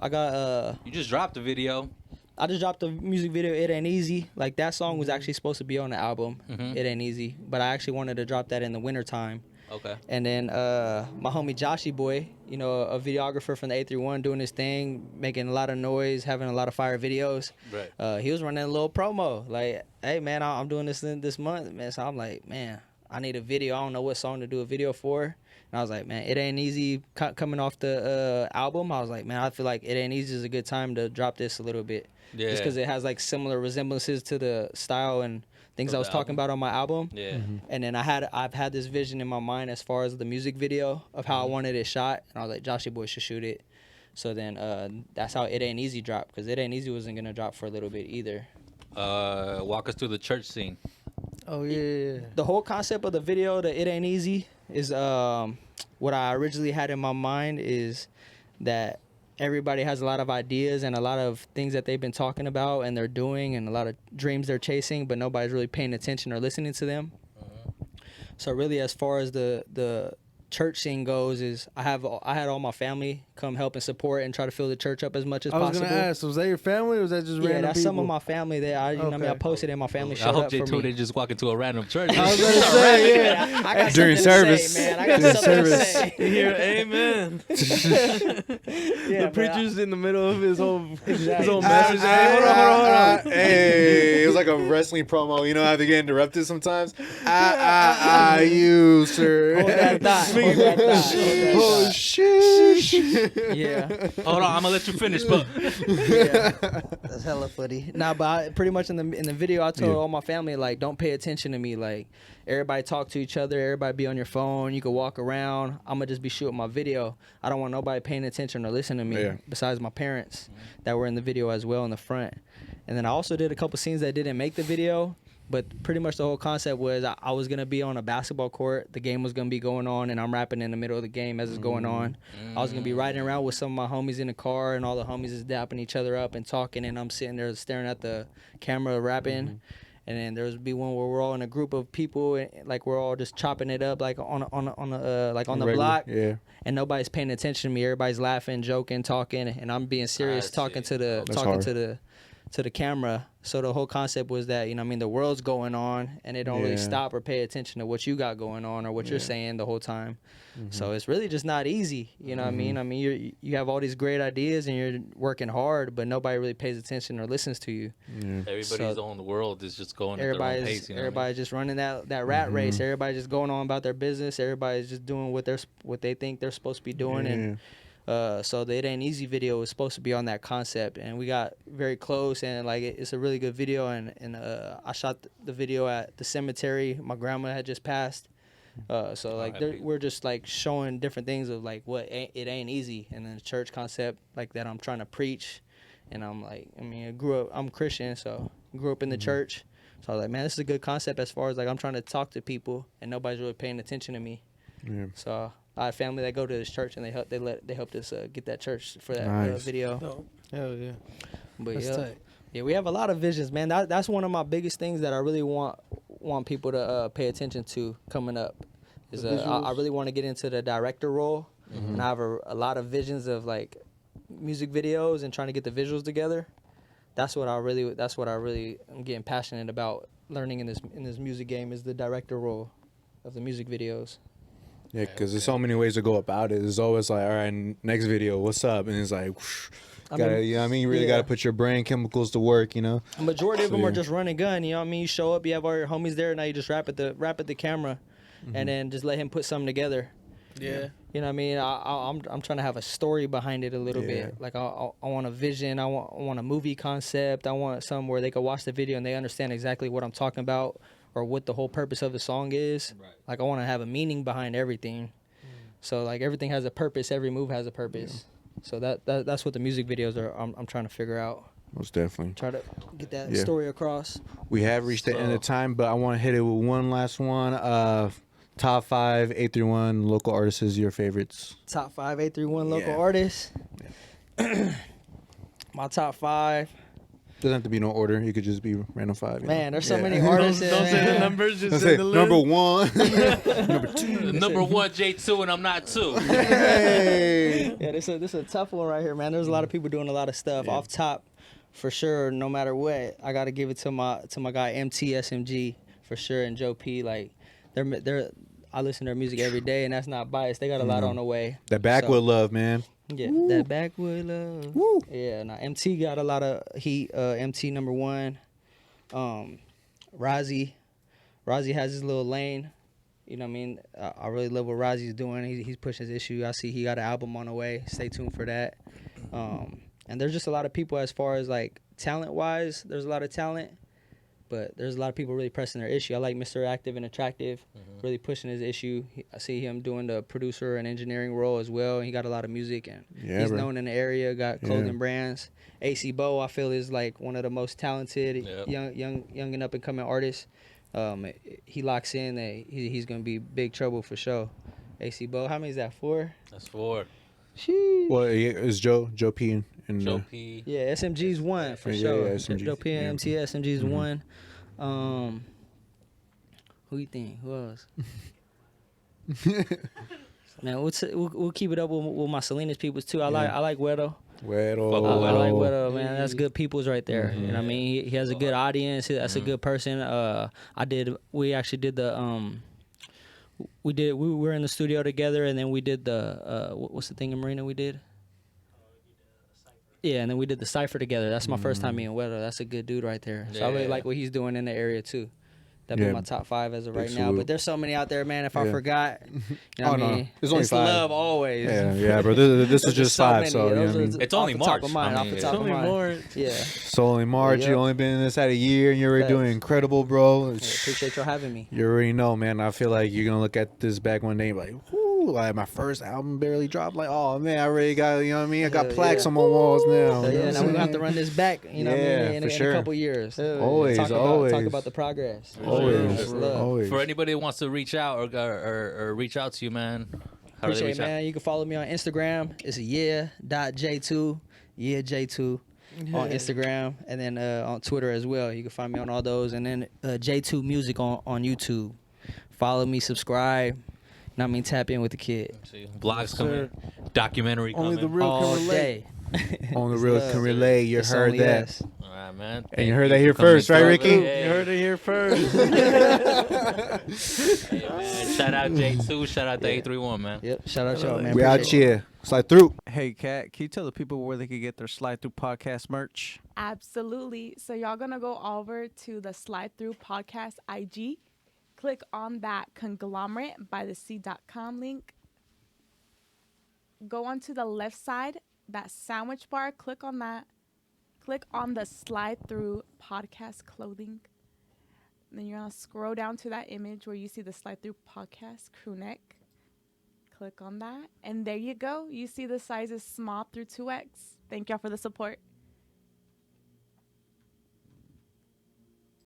You just dropped a video. I just dropped a music video. It Ain't Easy. Like, that song was actually supposed to be on the album. It Ain't Easy, but I actually wanted to drop that in the wintertime. Okay. And then my homie Joshy Boy, you know, a videographer from the 831, doing his thing, making a lot of noise, having a lot of fire videos. Right. He was running a little promo, like, hey man, I'm doing this month, man. So I'm like, man, I need a video. I don't know what song to do a video for. And I was like, man, It Ain't Easy coming off the album. I was like, man, I feel like It Ain't Easy is a good time to drop this a little bit. Yeah. Just because it has like similar resemblances to the style and things I was talking about on my album. Yeah. And then I've had this vision in my mind as far as the music video of how I wanted it shot, and I was like, Joshy Boy should shoot it. So then that's how It Ain't Easy dropped, because It Ain't Easy wasn't gonna drop for a little bit either. Walk us through the church scene. Oh yeah. The whole concept of the video, the It Ain't Easy, is what I originally had in my mind is that everybody has a lot of ideas and a lot of things that they've been talking about and they're doing and a lot of dreams they're chasing, but nobody's really paying attention or listening to them. So really, as far as the church scene goes, is I had all my family come help and support and try to fill the church up as much as I was possible. gonna ask, was that your family or was that just random Yeah, that's people? some of my family there. I Okay. posted and my family I showed hope up for J2 me. didn't just walk into a random church. I was gonna say, yeah. I got During something to service. say, man. I got During something to service. say. You hear amen. Yeah, The preacher's in the middle of his whole Exactly. message. Hey, hold on. Hey, it was like a wrestling promo. You know how they get interrupted sometimes? You, sir. Hold that thought. Hold that thought. Oh, shit. Yeah. Hold on, I'm gonna let you finish, but Yeah, that's hella funny. Nah, but pretty much in the video, I told all my family, like, don't pay attention to me. Like, everybody talk to each other. Everybody be on your phone. You can walk around. I'm gonna just be shooting my video. I don't want nobody paying attention or listening to me besides my parents that were in the video as well in the front. And then I also did a couple scenes that didn't make the video. But pretty much the whole concept was I was going to be on a basketball court. The game was going to be going on, and I'm rapping in the middle of the game as it's going on. I was going to be riding around with some of my homies in the car, and all the homies is dapping each other up and talking, and I'm sitting there staring at the camera rapping. And then there would be one where we're all in a group of people, and, like, we're all just chopping it up, like on the block. Yeah. And nobody's paying attention to me. Everybody's laughing, joking, talking, and I'm being serious, talking to the camera. So the whole concept was that, you know what I mean, the world's going on and they don't really stop or pay attention to what you got going on or what you're saying the whole time. So it's really just not easy, you know what I mean? I mean, you have all these great ideas and you're working hard, but nobody really pays attention or listens to you. everybody's own world is just going at their own pace. You know Everybody's just running that rat race. Everybody's just going on about their business. Everybody's just doing what they think they're supposed to be doing. And so the It Ain't Easy video was supposed to be on that concept, and we got very close, and like it's a really good video. And I shot the video at the cemetery. My grandma had just passed, so like we're just like showing different things of like it ain't easy, and then the church concept like that I'm trying to preach. And I'm like, I mean, I'm Christian, so grew up in the church. So I was like, man, this is a good concept as far as like I'm trying to talk to people and nobody's really paying attention to me. Yeah. So I had family that go to this church and they helped us get that church for that Nice. video. No. Hell yeah. But That's yeah, tight. yeah, we have a lot of visions, man. That's one of my biggest things that I really want people to pay attention to coming up. Is The I visuals. really want to get into the director role, Mm-hmm. and I have a lot of visions of like music videos and trying to get the visuals together. That's what I really am getting passionate about learning in this music game is the director role of the music videos. Yeah, because there's so many ways to go about it. There's always like, all right, next video, what's up? And it's like, whoosh, I gotta, mean, you know what I mean? You really yeah. got to put your brain chemicals to work, you know? A majority of So, them are yeah. just run and gun. You know what I mean? You show up, you have all your homies there, now you just rap at the camera, and then just let him put something together. Yeah. You know what I mean? I'm trying to have a story behind it a little Yeah. bit. Like I want a vision. I want a movie concept. I want something where they can watch the video and they understand exactly what I'm talking about or what the whole purpose of the song is. Right. Like I want to have a meaning behind everything. So like everything has a purpose. Every move has a purpose. So that's what the music videos are. I'm trying to figure out. Most definitely. Try to get that Yeah. story across. We have reached the end of So- time, but I want to hit it with one last one. Top 5, 831 local artists, your favorites. Top 5 831 local Yeah. artists. My top 5. Doesn't have to be no order. You could just be random 5. you Man, know? there's so Yeah. many artists. Don't say the man. numbers, just Let's say say the list. number 1. number 2. Number 1, J2, and I'm not 2. Hey. Yeah, this is a tough one right here, man. There's a lot of people doing a lot of stuff Yeah. off top, for sure. No matter what, I gotta give it to my guy MTSMG for sure, and Joe P. Like, they're I listen to their music every day, and that's not biased. They got a lot No. on the way. That backwood love, man. Yeah, that backwood love. Woo. Yeah, now MT got a lot of heat. MT number 1. Rozzy has his little lane. You know what I mean? I really love what Rozzy's doing. He's pushing his issue. I see he got an album on the way. Stay tuned for that. And there's just a lot of people as far as like talent-wise. There's a lot of talent, but there's a lot of people really pressing their issue. I like Mr. Active and Attractive, really pushing his issue. I see him doing the producer and engineering role as well. He got a lot of music, and Yeah, he's bro. known in the area. Got clothing Yeah. brands. AC Bo, I feel, is like one of the most talented Yep. young and up and coming artists. He locks in that he's gonna be big trouble for sure. AC Bo, how many is that? 4? That's 4. Sheesh. Well, it's Joe P. And Joe P. Yeah, SMG's 1 for Yeah, sure. yeah, SMG. Joe P and Yeah. MT, SMG's 1. Who you think? Who else? Man, we'll keep it up with my Salinas peoples too. I like Wedo. Wedo. Fuck with I Wedo. like Wedo, man. That's good peoples right there. You know what I mean? He has a good audience. That's a good person. We actually did the we were in the studio together, and then we did the what's the thing in Marina we did? Yeah, and then we did the cypher together. That's my first time meeting Wedo. That's a good dude right there. So I really Yeah. like what he's doing in the area too. That'd Yeah. be my top 5 as of right Big now. salute. But there's so many out there, man. If I Yeah. forgot, you know what Oh, I no. mean? There's only It's 5. love always. Yeah, bro. This is just 5, so you know what I mean? It's only off the top March. of mind, I off mean, the it's top It's of only mind. more. Yeah. It's only March. Yep. You only been in this at a year, and you're already doing Facts. incredible, bro. Yeah, appreciate y'all having me. You already know, man. I feel like you're gonna look at this back one day and be like, whoo, like my first album barely dropped. Like, oh man, I already got, you know what I mean? I got Hell plaques yeah. on my walls now. So you know yeah, what I'm now we're gonna have to saying? run this back, you know what I Yeah, mean, for in sure. a couple years. Always, talk always. about the progress. Always, That's love. always. For anybody who wants to reach out or reach out to you, man, how do they Appreciate reach it, man. You can follow me on Instagram. It's yeah.j2, yeah.j2 on Instagram, and then on Twitter as well. You can find me on all those, and then J2 Music on YouTube. Follow me, subscribe. You know what I mean? Tap in with the kid out? See, vlogs sir. coming, documentary Only coming. the real all can relate. day. On the It's real love. can relay. You It's heard only that. us. All right, man. And you Thank heard that here for coming first, right, through. Ricky? You heard it here first. Hey, man. Shout out J2. Shout out to 831, man. Yep. Shout out y'all, man. We out Appreciate it. here. Slide through. Hey, Kat, can you tell the people where they can get their Slide Through podcast merch? Absolutely. So y'all gonna go over to the Slide Through Podcast IG, click on that conglomerate by the sea.com link. Go on to the left side, that sandwich bar, click on that. Click on the Slide Through Podcast clothing. Then you're gonna scroll down to that image where you see the Slide Through Podcast crew neck. Click on that, and there you go. You see the sizes small through 2X. Thank y'all for the support.